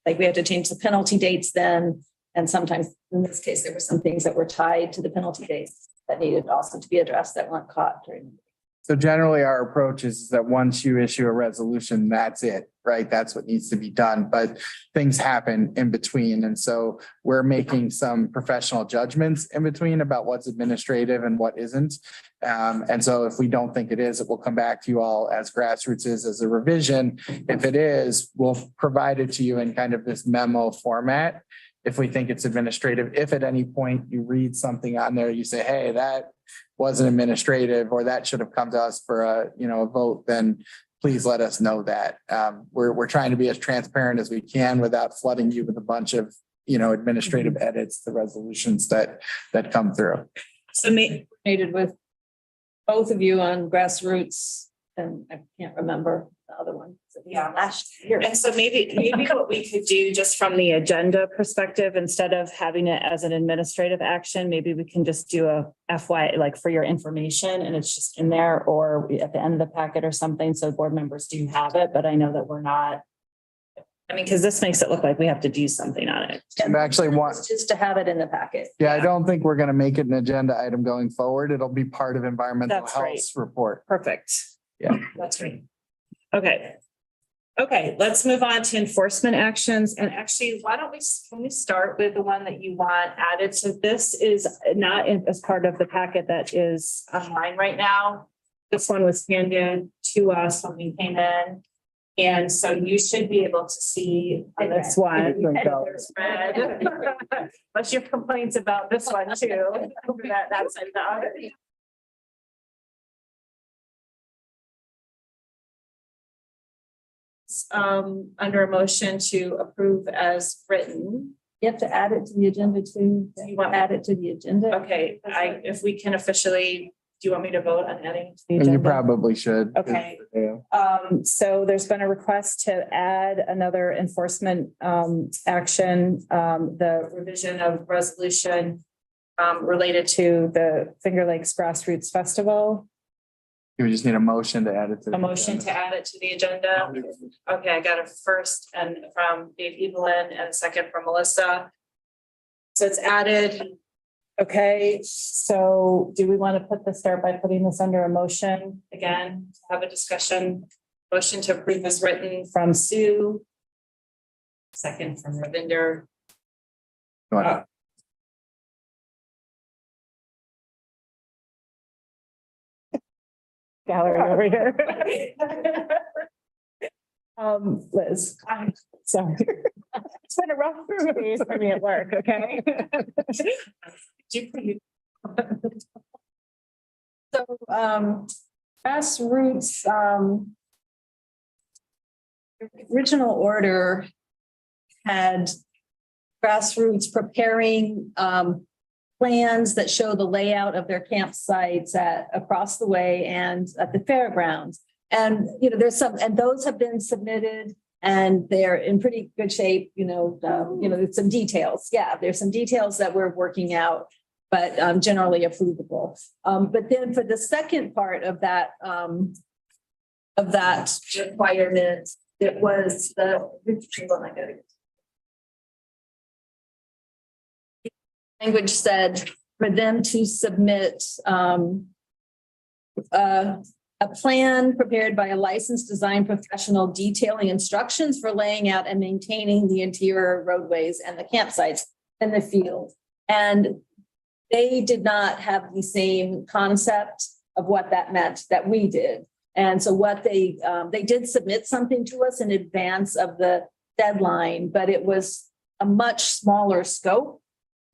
like we have to change the penalty dates then. And sometimes in this case, there were some things that were tied to the penalty dates that needed also to be addressed that weren't caught during. So generally our approach is that once you issue a resolution, that's it, right? That's what needs to be done, but things happen in between. And so we're making some professional judgments in between about what's administrative and what isn't. And so if we don't think it is, it will come back to you all as grassroots is as a revision. If it is, we'll provide it to you in kind of this memo format. If we think it's administrative, if at any point you read something on there, you say, hey, that wasn't administrative, or that should have come to us for a vote, then please let us know that. We're trying to be as transparent as we can without flooding you with a bunch of, administrative edits to resolutions that come through. So Coordinated with both of you on grassroots, and I can't remember the other one. Yeah. Last year. And so maybe what we could do just from the agenda perspective, instead of having it as an administrative action, maybe we can just do a FY, like for your information, and it's just in there, or at the end of the packet or something. So board members do have it, but I know that we're not. I mean, because this makes it look like we have to do something on it. And actually Just to have it in the packet. Yeah, I don't think we're going to make it an agenda item going forward. It'll be part of environmental That's right. health's report. Perfect. Yeah. That's right. Okay, let's move on to enforcement actions. And actually, can we start with the one that you want added? So this is not as part of the packet that is online right now. This one was handed to us when we came in. And so you should be able to see this one. There's red. Unless you have complaints about this one too. That's enough. Under a motion to approve as written. You have to add it to the agenda too. You want to add it to the agenda? Okay, if we can officially, do you want me to vote on adding it to the And agenda? you probably should. Okay. Yeah. So there's been a request to add another enforcement action, the revision of resolution related to the Finger Lakes Grassroots Festival. We just need a motion to add it to. A motion to add it to the agenda. Okay, I got a first and from Dave Evelyn and a second from Melissa. So it's added. Okay, so do we want to start by putting this under a motion again, have a discussion? Motion to approve as written from Sue. Second from Ravinder. Gallery over here. Liz, I'm sorry. It's been a rough few days for me at work, okay? So, grassroots, original order had grassroots preparing, plans that show the layout of their campsites across the way and at the fairgrounds. And, there's some, and those have been submitted and they're in pretty good shape, there's some details. Yeah, there's some details that we're working out, but generally approvable. But then for the second part of that requirement, it was language said for them to submit a plan prepared by a licensed design professional detailing instructions for laying out and maintaining the interior roadways and the campsites in the field. And they did not have the same concept of what that meant that we did. And so what they did submit something to us in advance of the deadline, but it was a much smaller scope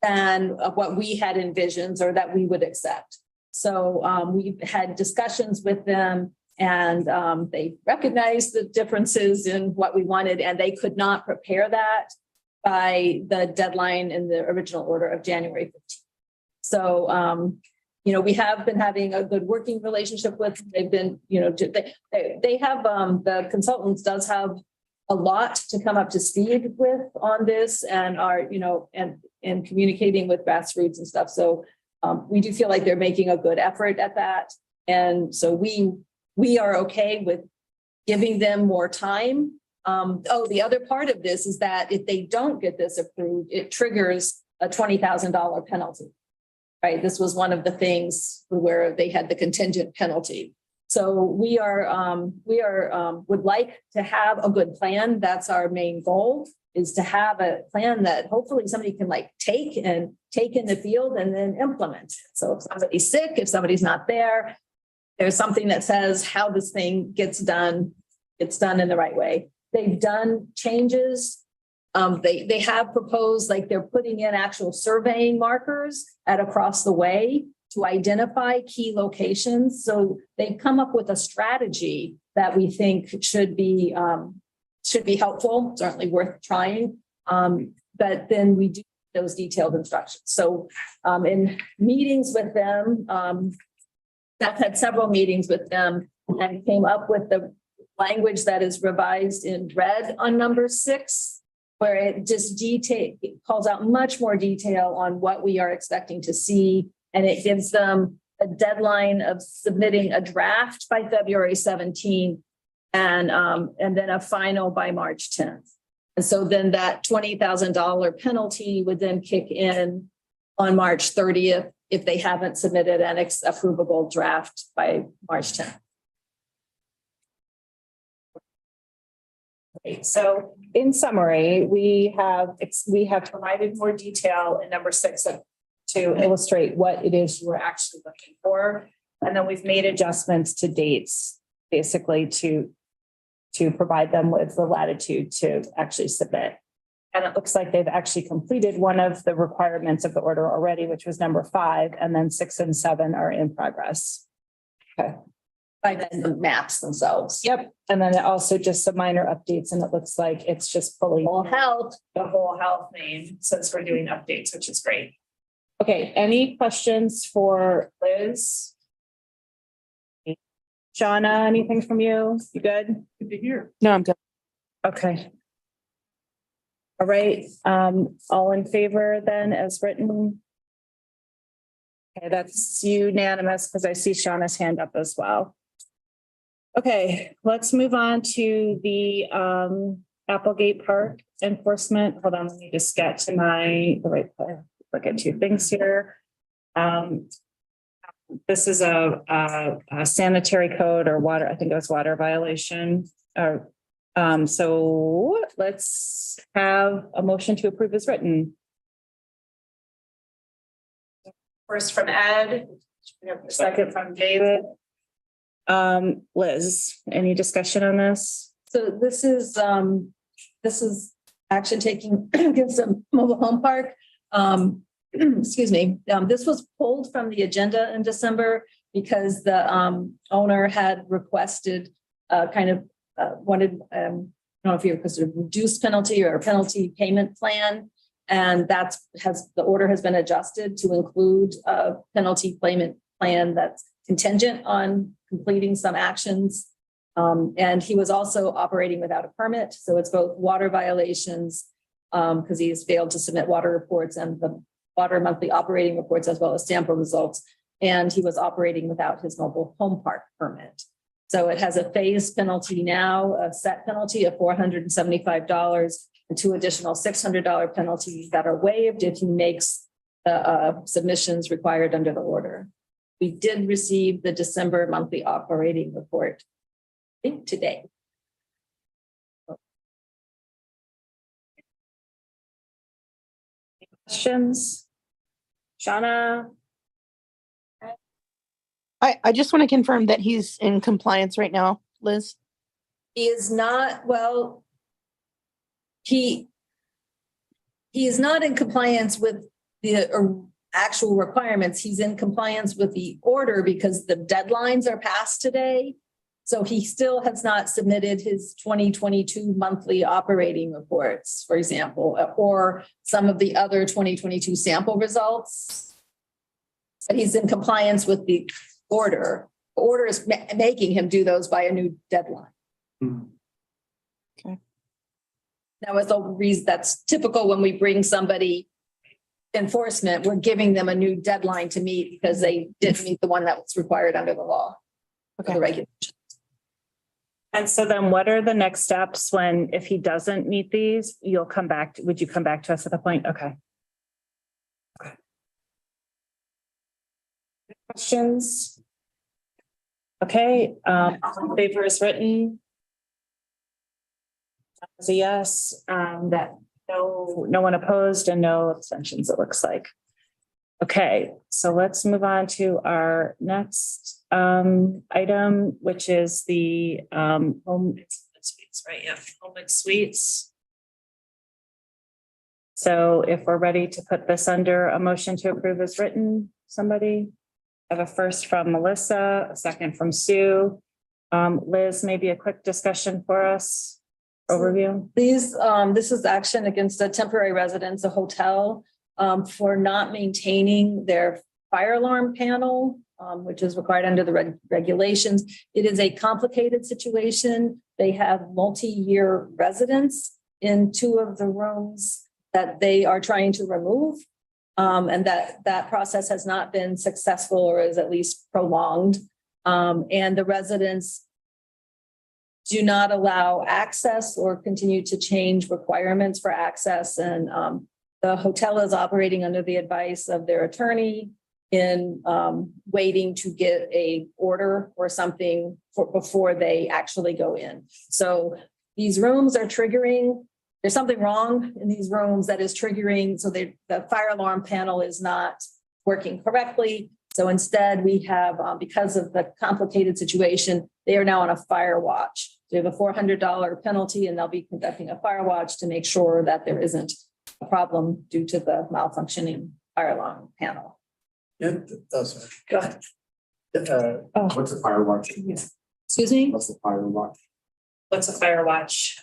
than what we had envisioned or that we would accept. So we've had discussions with them and they recognized the differences in what we wanted and they could not prepare that by the deadline in the original order of January 15th. So, we have been having a good working relationship with them. They've been, they have, the consultants does have a lot to come up to speed with on this and are, and communicating with grassroots and stuff. So we do feel like they're making a good effort at that. And so we are okay with giving them more time. The other part of this is that if they don't get this approved, it triggers a $20,000 penalty. Right. This was one of the things where they had the contingent penalty. So we would like to have a good plan. That's our main goal, is to have a plan that hopefully somebody can take in the field and then implement. So if somebody's sick, if somebody's not there, there's something that says how this thing gets done in the right way. They've done changes. They have proposed, they're putting in actual surveying markers across the way to identify key locations. So they've come up with a strategy that we think should be helpful, certainly worth trying. But then we do those detailed instructions. So in meetings with them, I've had several meetings with them and came up with the language that is revised in red on number 6, where it just calls out much more detail on what we are expecting to see. And it gives them a deadline of submitting a draft by February 17th and then a final by March 10th. And so then that $20,000 penalty would then kick in on March 30th if they haven't submitted an approvable draft by March 10th. So in summary, we have provided more detail in number 6 to illustrate what it is you were actually looking for. And then we've made adjustments to dates, basically to provide them with the latitude to actually submit. And it looks like they've actually completed one of the requirements of the order already, which was number 5, and then 6 and 7 are in progress. Okay. By then the maps themselves. Yep. And then also just some minor updates, and it looks like it's just pulling Whole health. the whole health name since we're doing updates, which is great. Okay, any questions for Liz? Shauna, anything from you? You good? Good to hear. No, I'm good. Okay. All right, all in favor then as written? Okay, that's unanimous because I see Shauna's hand up as well. Okay, let's move on to the Applegate Park enforcement. Hold on, let me just get to the right place. Look at two things here. This is a sanitary code or water, I think it was water violation. So let's have a motion to approve as written. First from Ed, we have a second from David. Liz, any discussion on this? So this is action taking against a mobile home park. Excuse me, this was pulled from the agenda in December because the owner had requested wanted, I don't know if you requested a reduced penalty or a penalty payment plan. And the order has been adjusted to include a penalty payment plan that's contingent on completing some actions. And he was also operating without a permit. So it's both water violations because he has failed to submit water reports and the water monthly operating reports as well as sample results. And he was operating without his mobile home park permit. So it has a phased penalty now, a set penalty of $475 and two additional $600 penalties that are waived if he makes the submissions required under the order. We did receive the December monthly operating report, I think today. Questions? Shauna? I just want to confirm that he's in compliance right now, Liz. He is not, well, he is not in compliance with the actual requirements. He's in compliance with the order because the deadlines are passed today. So he still has not submitted his 2022 monthly operating reports, for example, or some of the other 2022 sample results. But he's in compliance with the order. The order is making him do those by a new deadline. Okay. Now, as a reason that's typical when we bring somebody enforcement, we're giving them a new deadline to meet because they didn't meet the one that was required under the law. Okay. The regulation. And so then what are the next steps when, if he doesn't meet these, would you come back to us at the point? Okay. Questions? Okay, paper is written. As a yes, that no one opposed and no abstentions, it looks like. Okay, so let's move on to our next item, which is the home suites, right? Yeah, home suites. So if we're ready to put this under a motion to approve as written, somebody? I have a first from Melissa, a second from Sue. Liz, maybe a quick discussion for us, overview. This is action against a temporary residence, a hotel, for not maintaining their fire alarm panel, which is required under the regulations. It is a complicated situation. They have multi-year residents in two of the rooms that they are trying to remove. And that process has not been successful or is at least prolonged. And the residents do not allow access or continue to change requirements for access. And the hotel is operating under the advice of their attorney in waiting to get a order or something before they actually go in. So these rooms are triggering. There's something wrong in these rooms that is triggering. So the fire alarm panel is not working correctly. So instead we have, because of the complicated situation, they are now on a fire watch. They have a $400 penalty and they'll be conducting a fire watch to make sure that there isn't a problem due to the malfunctioning fire alarm panel. Yeah, that's Go ahead. What's a fire watch? Excuse me? What's a fire watch? What's a fire watch?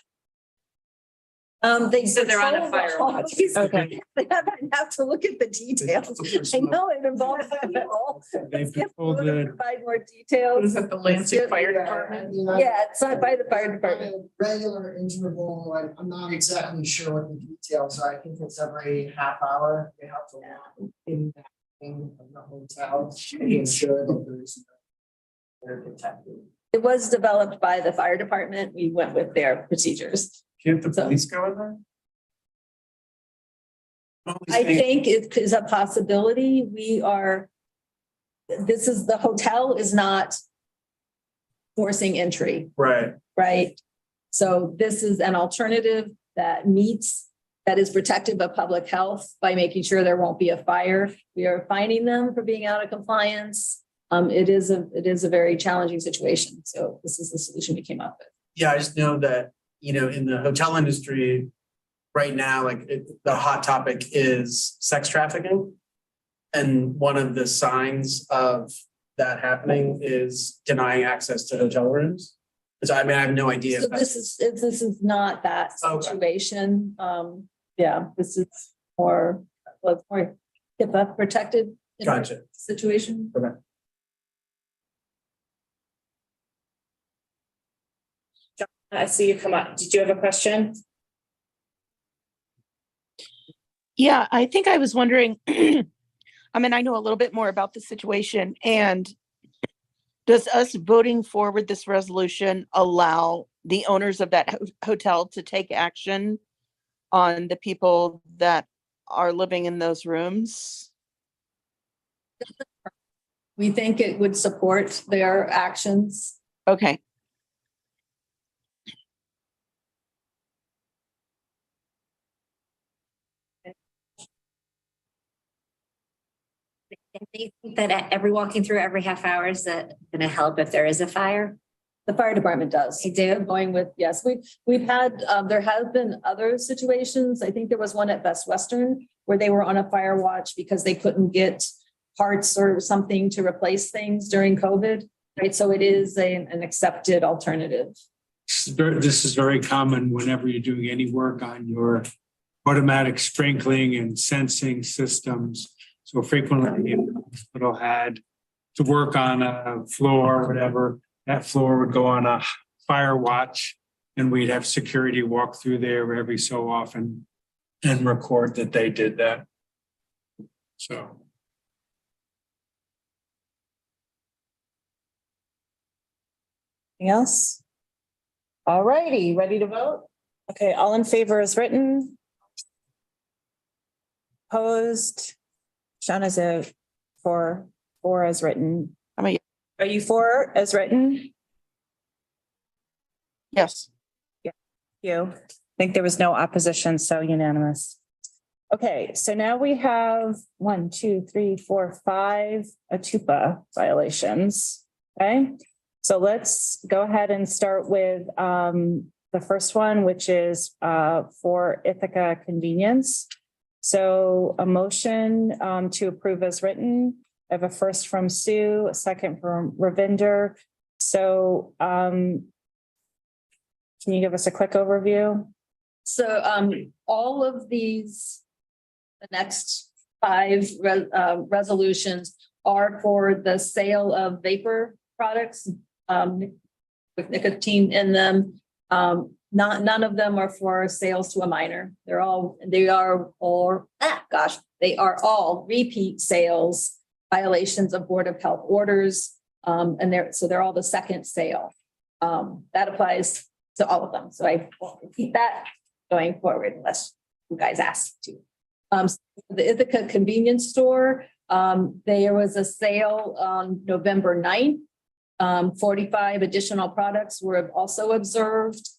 They said they're on a fire watch. Okay. I have to look at the details. I know it involves people. They've been told that Provide more details. What is it, the Lansing Fire Department? Yeah, it's not by the fire department. Regular interval, I'm not exactly sure what the details are. I think it's every half hour. They have to walk in that thing of the hotel to ensure that there's no fire detected. It was developed by the fire department. We went with their procedures. Can't the So- police go in there? I think it is a possibility. The hotel is not forcing entry, Right. right? So this is an alternative that is protective of public health by making sure there won't be a fire. We are fining them for being out of compliance. It is a very challenging situation. So this is the solution we came up with. Yeah, I just know that, in the hotel industry right now, the hot topic is sex trafficking. And one of the signs of that happening is denying access to hotel rooms. So I have no idea. So this is not that Okay. situation. Yeah, this is more HIPAA protected Gotcha. situation. Okay. I see you come up. Did you have a question? Yeah, I think I was wondering, I know a little bit more about the situation, and does us voting forward this resolution allow the owners of that hotel to take action on the people that are living in those rooms? We think it would support their actions. Okay. Do you think that every walking through every half hour is that gonna help if there is a fire? The fire department does. They do? Going with, yes, we've had, there have been other situations. I think there was one at Best Western where they were on a fire watch because they couldn't get parts or something to replace things during COVID, right? So it is an accepted alternative. This is very common whenever you're doing any work on your automatic sprinkling and sensing systems. So frequently, the hospital had to work on a floor or whatever. That floor would go on a fire watch, and we'd have security walk through there every so often and record that they did that. So. Anything else? All righty, ready to vote? Okay, all in favor is written. Opposed? Sean is a for as written. Are you for as written? Yes. You. I think there was no opposition, so unanimous. Okay, so now we have 1, 2, 3, 4, 5 ATUPA violations. Okay, so let's go ahead and start with the first one, which is for Ithaca Convenience. So a motion to approve as written. I have a first from Sue, a second from Ravinder. So can you give us a quick overview? So all of these, the next 5 resolutions are for the sale of vapor products with nicotine in them. None of them are for sales to a minor. They are all repeat sales violations of Board of Health orders. And they're all the second sale. That applies to all of them. So I won't repeat that going forward unless you guys ask to. The Ithaca Convenience Store, there was a sale on November 9th. 45 additional products were also observed.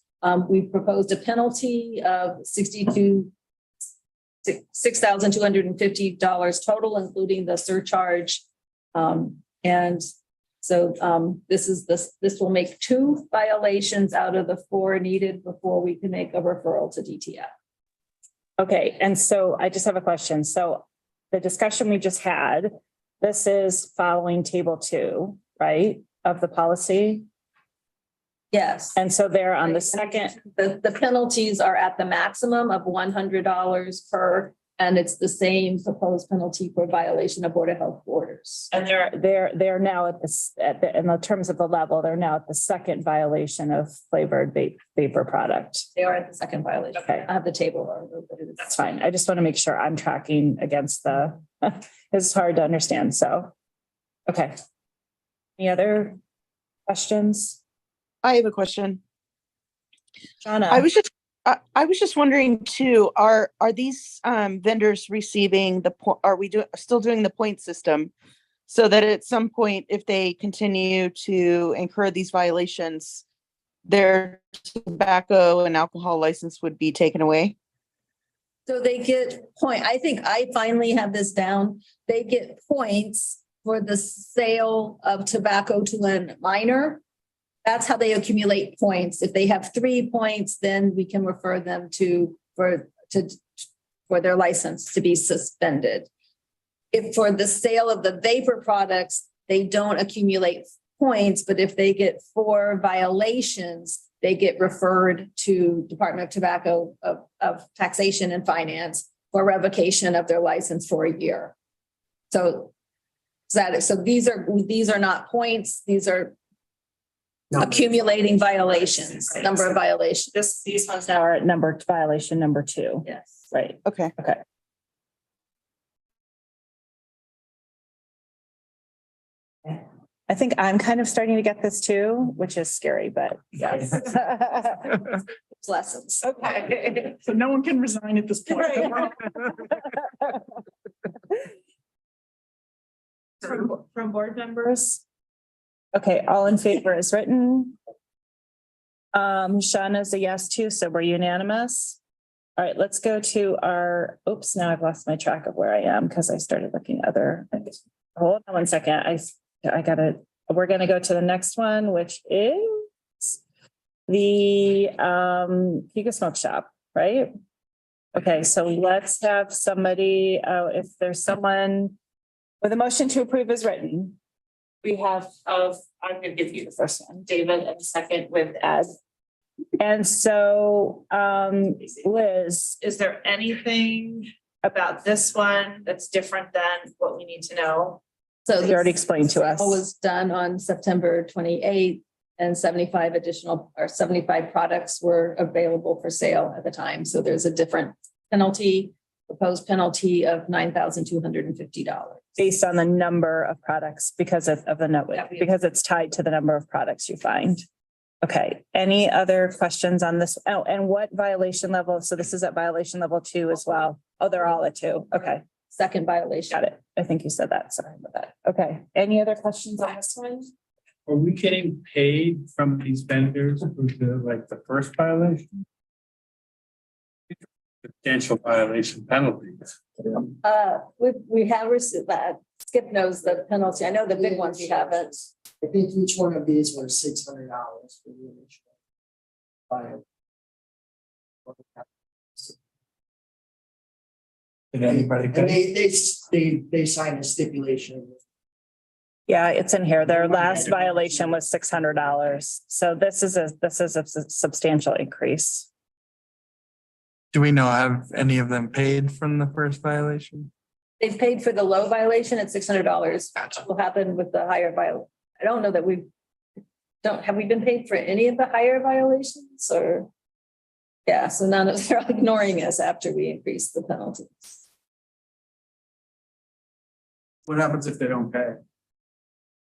We proposed a penalty of $6,250 total, including the surcharge. And so this will make 2 violations out of the 4 needed before we can make a referral to DTF. Okay, and so I just have a question. So the discussion we just had, this is following table 2, right, of the policy? Yes. And so they're on the second. The penalties are at the maximum of $100 per, and it's the same proposed penalty for violation of Board of Health orders. And they're now at this, in the terms of the level, they're now at the second violation of flavored vapor product. They are at the second violation. Okay. I have the table. That's fine. I just want to make sure I'm tracking against the, it's hard to understand. So, okay. Any other questions? I have a question. Shauna. I was just wondering too, are these vendors receiving are we still doing the point system? So that at some point, if they continue to incur these violations, their tobacco and alcohol license would be taken away? So they get I think I finally have this down. They get points for the sale of tobacco to a minor. That's how they accumulate points. If they have 3 points, then we can refer them for their license to be suspended. If for the sale of the vapor products, they don't accumulate points, but if they get 4 violations, they get referred to Department of Tobacco of Taxation and Finance for revocation of their license for a year. So these are not points, these are accumulating violations, number of violations. These ones now are at violation number 2. Yes. Right. Okay. Okay. I think I'm kind of starting to get this too, which is scary, but yes. It's lessons. Okay. So no one can resign at this point. From board members? Okay, all in favor is written. Shauna's a yes too, so we're unanimous. All right, let's go to our, oops, now I've lost my track of where I am because I started looking other. Hold on 1 second. We're gonna go to the next one, which is the Pika Smoke Shop, right? Okay, so let's have somebody, if there's someone with a motion to approve is written. We have I'm gonna give you the first one, David, and the second with Ed. And so, Liz, is there anything about this one that's different than what we need to know? So You already explained to us. It was done on September 28th and 75 products were available for sale at the time. So there's a different proposed penalty of $9,250. Based on the number of products because of the note, because it's tied to the number of products you find. Okay, any other questions on this? Oh, and what violation level? So this is at violation level 2 as well. Oh, they're all at 2. Okay. Second violation. Got it. I think you said that. Sorry about that. Okay. Any other questions on this one? Are we getting paid from these vendors for the first violation? Substantial violation penalties. We have received that. Skip knows the penalty. I know the big ones we haven't. I think each one of these were $600 for the initial file. Did anybody? And they signed a stipulation. Yeah, it's in here. Their last violation was $600. So this is a substantial increase. Do we know, have any of them paid from the first violation? They've paid for the low violation at $600. What will happen with the higher violation? I don't know that have we been paid for any of the higher violations or? Yeah, so none of they're ignoring us after we increase the penalties. What happens if they don't pay?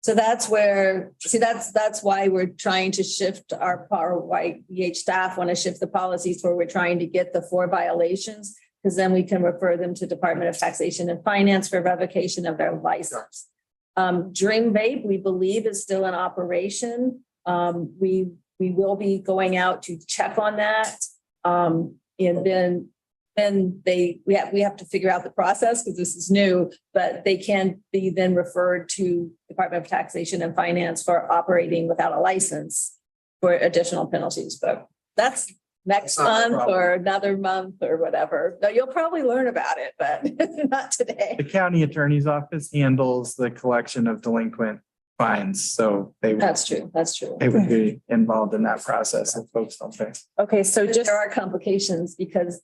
So that's where, that's why we're trying to shift why EH staff want to shift the policies where we're trying to get the 4 violations, because then we can refer them to Department of Taxation and Finance for revocation of their license. Dream Vape, we believe, is still in operation. We will be going out to check on that. And then we have to figure out the process because this is new, but they can be then referred to Department of Taxation and Finance for operating without a license for additional penalties. But that's next month or another month or whatever. Now, you'll probably learn about it, but not today. The county attorney's office handles the collection of delinquent fines, so That's true. That's true. they would be involved in that process if folks don't pay. Okay, so just There are complications because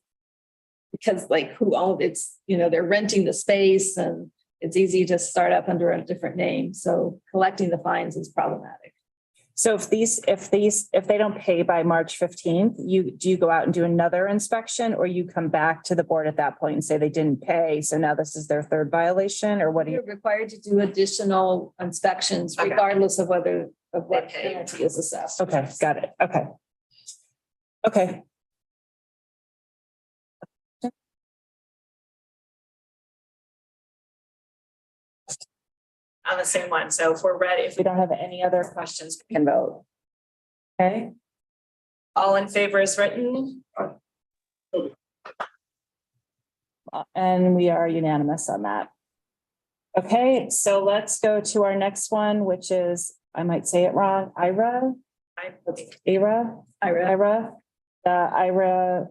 like who owned it's, they're renting the space and it's easy to start up under a different name. So collecting the fines is problematic. So if they don't pay by March 15th, do you go out and do another inspection or you come back to the board at that point and say they didn't pay? So now this is their 3rd violation or what do you? You're required to do additional inspections regardless of whether of what They pay. penalty is assessed. Okay, got it. Okay. Okay. On the same one. So if we're ready, if we don't have any other questions, we can vote. Okay. All in favor is written. And we are unanimous on that. Okay, so let's go to our next one, which is, I might say it wrong, Ira. The Ira,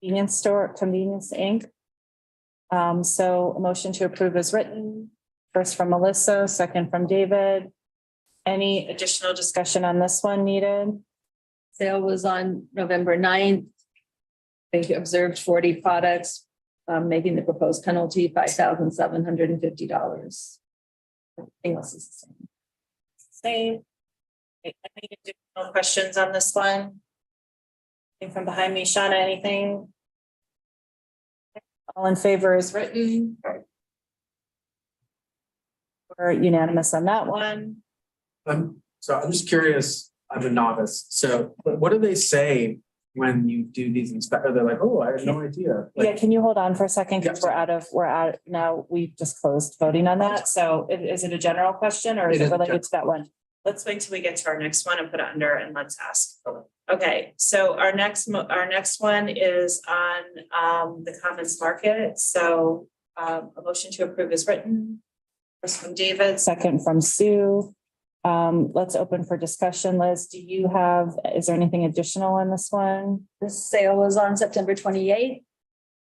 Convenience Inc. So a motion to approve is written, first from Melissa, second from David. Any additional discussion on this one needed? Sale was on November 9th. They observed 40 products, making the proposed penalty $5,750. Everything else is the same. Same. Any additional questions on this one? Anything from behind me, Shauna, anything? All in favor is written. We're unanimous on that one. So I'm just curious, I'm a novice, so what do they say when you do these inspections? They're like, oh, I had no idea. Like, Yeah, can you hold on for a second? Because we're out now. We just closed voting on that. So is it a general question or is It it is related to that one? Let's wait till we get to our next one and put it under and let's ask. Okay, so our next one is on the Commons Market. So a motion to approve is written. First from David, second from Sue. Let's open for discussion. Liz, is there anything additional on this one? This sale was on September 28th.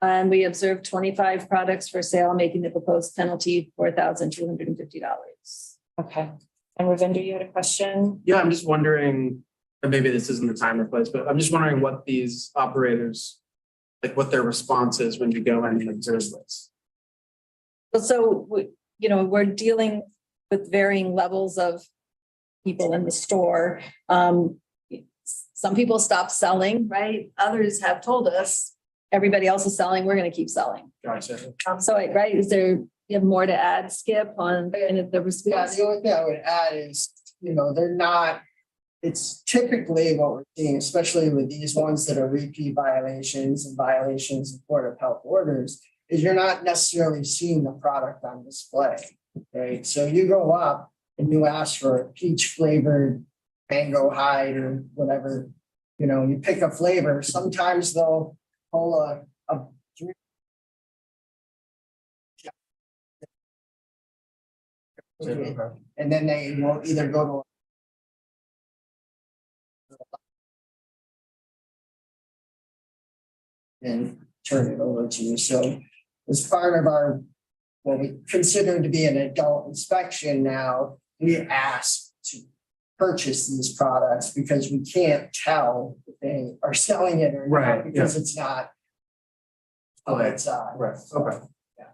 And we observed 25 products for sale, making the proposed penalty $4,250. Okay. And Ravinder, you had a question? yeah, I'm just wondering, and maybe this isn't the time or place, but I'm just wondering what these operators, like what their response is when you go in and observe this. So, we're dealing with varying levels of people in the store. Some people stop selling, right? Others have told us, everybody else is selling, we're going to keep selling. Gotcha. Right, you have more to add, Skip, on the Yeah, response? the only thing I would add is, they're not, it's typically what we're seeing, especially with these ones that are repeat violations and violations of Board of Health orders, is you're not necessarily seeing the product on display, right? So you go up and you ask for a peach flavored mango hide or whatever, you pick a flavor, sometimes they'll pull a and then they will either go to and turn it over to you. So as part of our, what we consider to be an adult inspection now, we ask to purchase these products because we can't tell if they are selling it or Right, not, because it's not. Oh, it's Right, okay.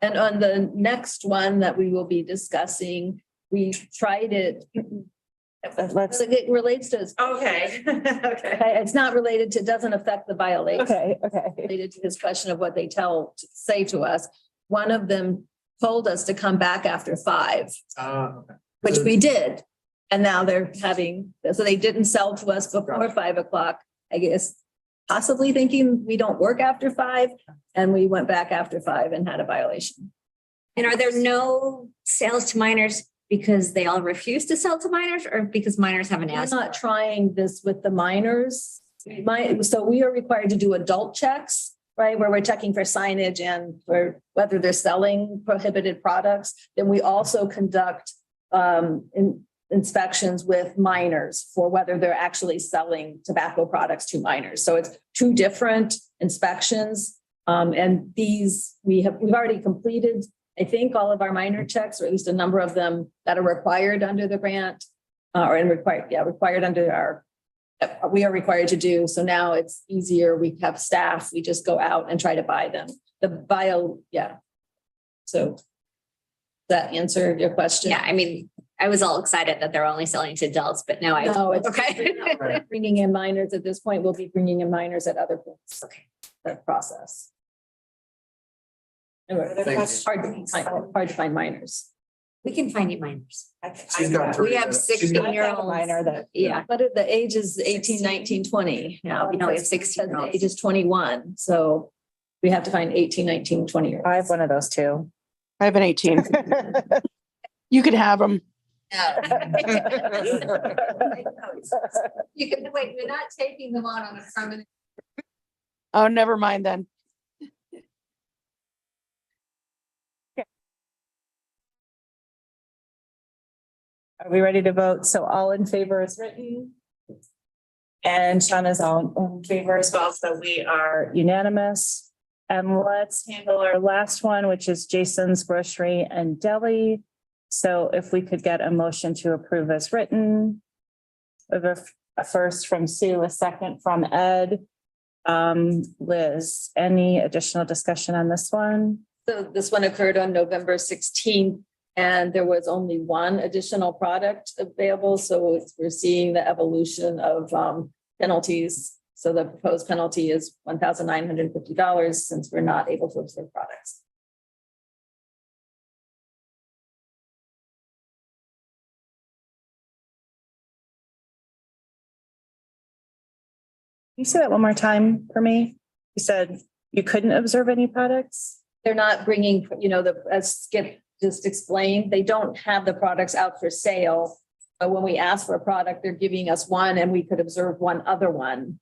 And on the next one that we will be discussing, we tried it. It relates to. Okay. Okay. It's not related to, doesn't affect the violation. Okay. Related to this question of what they say to us. One of them told us to come back after 5, Okay. which we did. And now they're having, so they didn't sell to us before 5 o'clock, I guess, possibly thinking we don't work after 5. And we went back after 5 and had a violation. And are there no sales to minors because they all refuse to sell to minors or because minors haven't We're asked? not trying this with the minors. So we are required to do adult checks, right? Where we're checking for signage and for whether they're selling prohibited products. Then we also conduct inspections with minors for whether they're actually selling tobacco products to minors. So it's 2 different inspections. And these we've already completed, I think, all of our minor checks, or at least a number of them that are required under the grant, required under we are required to do. So now it's easier. We have staff, we just go out and try to buy them. So does that answer your question? Yeah, I mean, I was all excited that they're only selling to adults, but now No, it's okay. bringing in minors at this point. We'll be bringing in minors at other points. Okay. That process. Thank you. Hard to find minors. We can find you minors. She's got We have she's got- 16-year-olds. Minor that. Yeah, But the age is 18, 19, 20. no, we have Says 16. the age is 21, so we have to find 18, 19, 20 year. I have one of those too. I have an 18. You could have them. You can, wait, we're not taking them on a permanent. Oh, never mind then. Are we ready to vote? So all in favor is written. And Shauna's all in favor as well, so we are unanimous. And let's handle our last one, which is Jason's Grocery and Deli. So if we could get a motion to approve as written. We have a first from Sue, a second from Ed. Liz, any additional discussion on this one? So this one occurred on November 16th, and there was only one additional product available. So we're seeing the evolution of penalties. So the proposed penalty is $1,950 since we're not able to observe products. Can you say that one more time for me? You said you couldn't observe any products? They're not bringing, as Skip just explained, they don't have the products out for sale. But when we ask for a product, they're giving us one and we could observe one other one.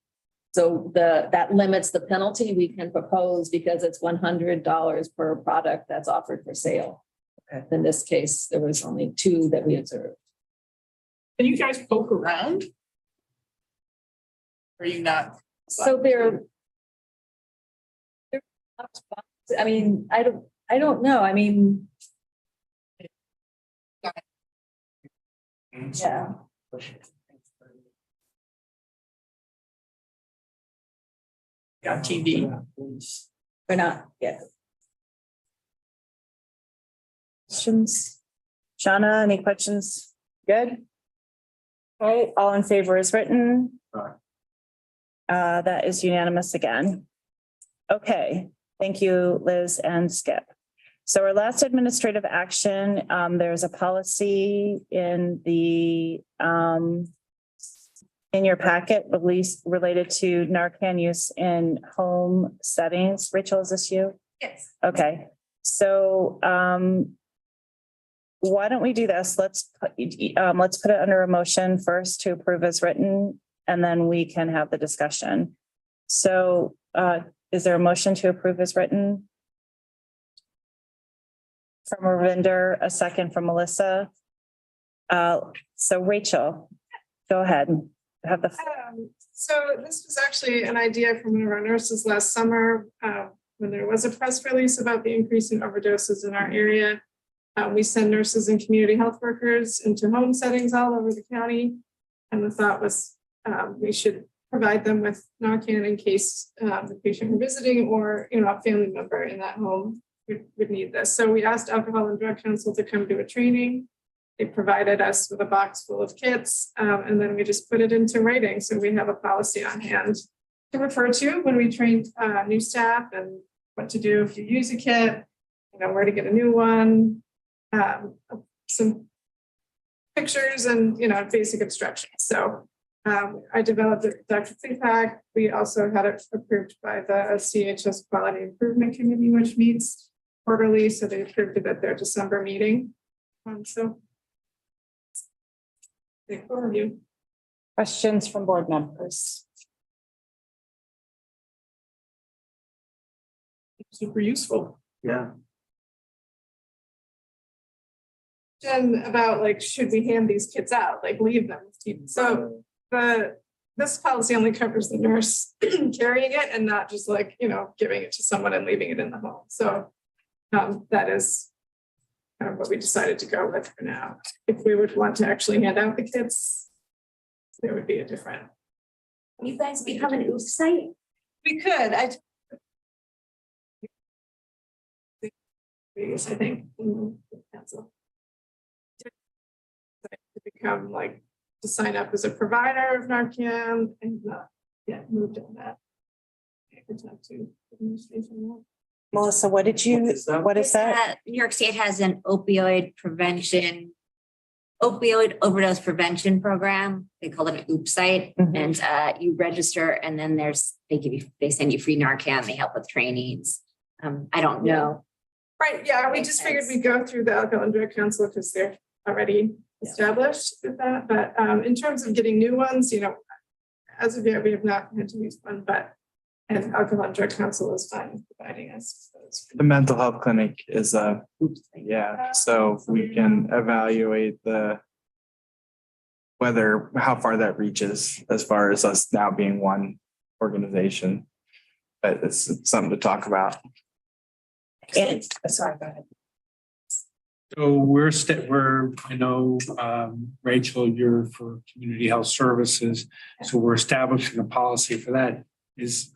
So that limits the penalty we can propose because it's $100 per product that's offered for sale. Okay. In this case, there was only two that we observed. Can you guys poke around? Are you not? So I mean, I don't know. I mean. Yeah. Got TV. We're not, yeah. Questions? Shauna, any questions? Good? All right, all in favor is written. That is unanimous again. Okay, thank you, Liz and Skip. So our last administrative action, there's a policy in the, in your packet release related to Narcan use in home settings. Rachel, is this you? Yes. Okay, so, why don't we do this? Let's put it under a motion first to approve as written, and then we can have the discussion. So, is there a motion to approve as written? From Ravinder, a second from Melissa. So Rachel, go ahead. Have the. So this was actually an idea from one of our nurses last summer, when there was a press release about the increase in overdoses in our area. We send nurses and community health workers into home settings all over the county. And the thought was we should provide them with Narcan in case the patient were visiting or, a family member in that home would need this. So we asked Alcohol and Drug Council to come do a training. They provided us with a box full of kits, and then we just put it into writing. So we have a policy on hand to refer to when we train new staff and what to do if you use a kit, where to get a new one, some pictures and, basic instructions. So I developed it with Dr. Feedback. We also had it approved by the CHS Quality Improvement Committee, which meets quarterly. So they approved it at their December meeting. So big overview. Questions from board members? Super useful. Yeah. And about should we hand these kits out, leave them with people? So this policy only covers the nurse carrying it and not just giving it to someone and leaving it in the home. So that is kind of what we decided to go with for now. If we would want to actually hand out the kits, there would be a different. You guys become an oof site? We could, I think. Council. To become to sign up as a provider of Narcan and not yet moved on that. I could talk to administration. Melissa, what did you, what is that? New York State has an opioid overdose prevention program. They call it an OOP site. Mhm. And you register and then they send you free Narcan. They help with trainings. I don't know. Right, yeah, we just figured we'd go through the Alcohol and Drug Council because they're already established with that. But in terms of getting new ones, as of yet, we have not had to use one, but and Alcohol and Drug Council is fine with providing us. The mental health clinic is so we can evaluate how far that reaches as far as us now being one organization. But it's something to talk about. And, sorry, go ahead. So I know, Rachel, you're for community health services. So we're establishing a policy for that.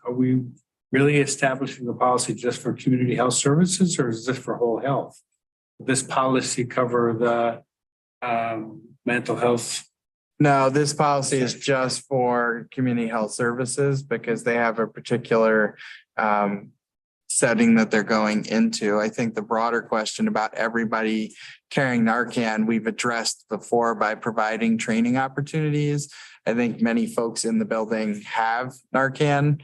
Are we really establishing a policy just for community health services, or is this for whole health? Will this policy cover the mental health? No, this policy is just for community health services because they have a particular setting that they're going into. I think the broader question about everybody carrying Narcan, we've addressed before by providing training opportunities. I think many folks in the building have Narcan.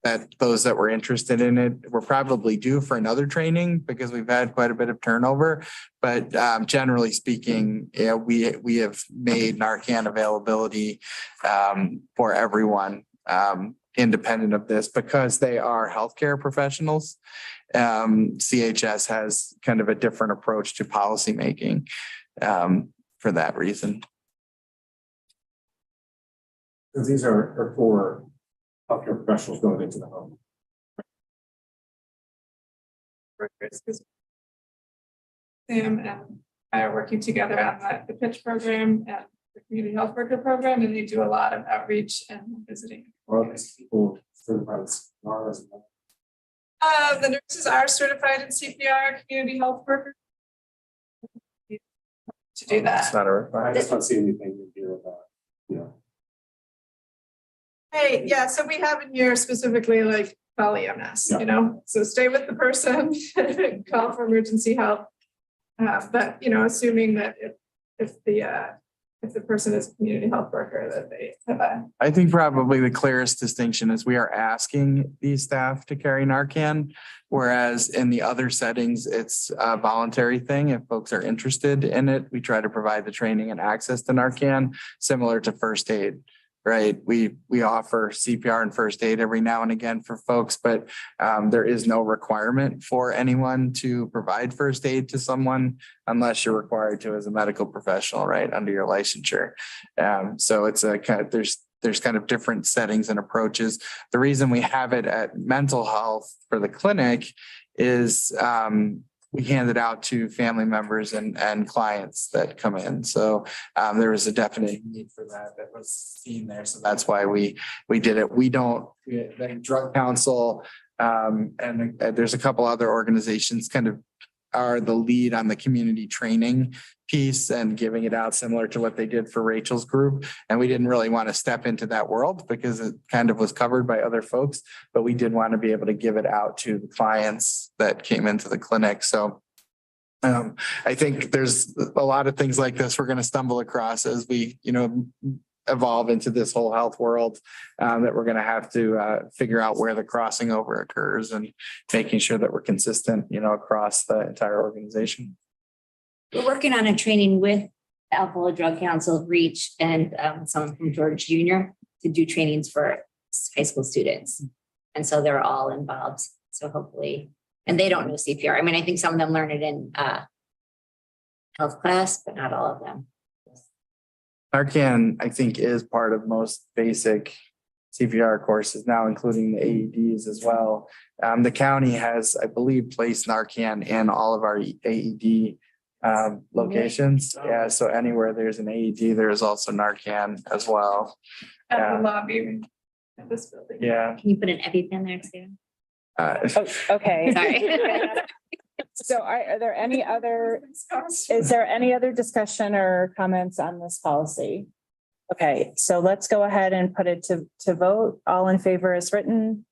That those that were interested in it were probably due for another training because we've had quite a bit of turnover. But generally speaking, we have made Narcan availability for everyone. Independent of this because they are healthcare professionals. CHS has kind of a different approach to policymaking for that reason. These are for healthcare professionals going into the home. Sam and I are working together on the pitch program and the community health worker program, and they do a lot of outreach and visiting. People certified CPRs. The nurses are certified in CPR, community health workers. To do It's that. not a requirement. I just don't see anything in here about, Hey, yeah, so we have in here specifically like call EMS, so stay with the person, call for emergency help. But, assuming that if the person is a community health worker, that they have I think probably the clearest distinction is we are asking these staff to carry Narcan, whereas in the other settings, it's a voluntary thing. If folks are interested in it, we try to provide the training and access to Narcan, similar to first aid. Right. We offer CPR and first aid every now and again for folks, but there is no requirement for anyone to provide first aid to someone unless you're required to as a medical professional, right, under your licensure. So it's a kind of, there's kind of different settings and approaches. The reason we have it at mental health for the clinic is we hand it out to family members and clients that come in. So there was a definite need for that was seen there. So that's why we did it. The Drug Council and there's a couple other organizations kind of are the lead on the community training piece and giving it out similar to what they did for Rachel's group. And we didn't really want to step into that world because it kind of was covered by other folks, but we did want to be able to give it out to the clients that came into the clinic. So I think there's a lot of things like this we're going to stumble across as we, evolve into this whole health world that we're going to have to figure out where the crossing over occurs and making sure that we're consistent, across the entire organization. We're working on a training with the Alcohol Drug Council, REACH, and someone from George Jr. to do trainings for high school students. And so they're all involved. So hopefully, and they don't know CPR. I mean, I think some of them learn it in health class, but not all of them. Narcan, I think, is part of most basic CPR courses now, including the AEDs as well. The county has, I believe, placed Narcan in all of our AED locations. Yeah, so anywhere there's an AED, there is also Narcan as well. at the lobby at this building. Yeah. Can you put an EpiPen there too? Okay. Sorry. So are there any other, is there any other discussion or comments on this policy? Okay, so let's go ahead and put it to vote. All in favor as written.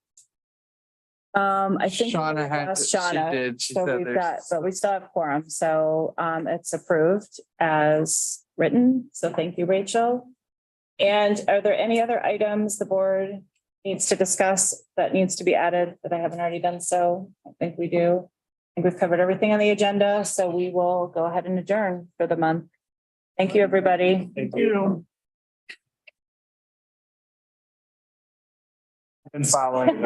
I think. Shauna had, Asked she Shauna. did, she So said we've got, there's. but we still have quorum, so it's approved as written, so thank you, Rachel. And are there any other items the board needs to discuss that needs to be added that I haven't already done so? I think we do. I think we've covered everything on the agenda, so we will go ahead and adjourn for the month. Thank you, everybody. Thank you. Been following.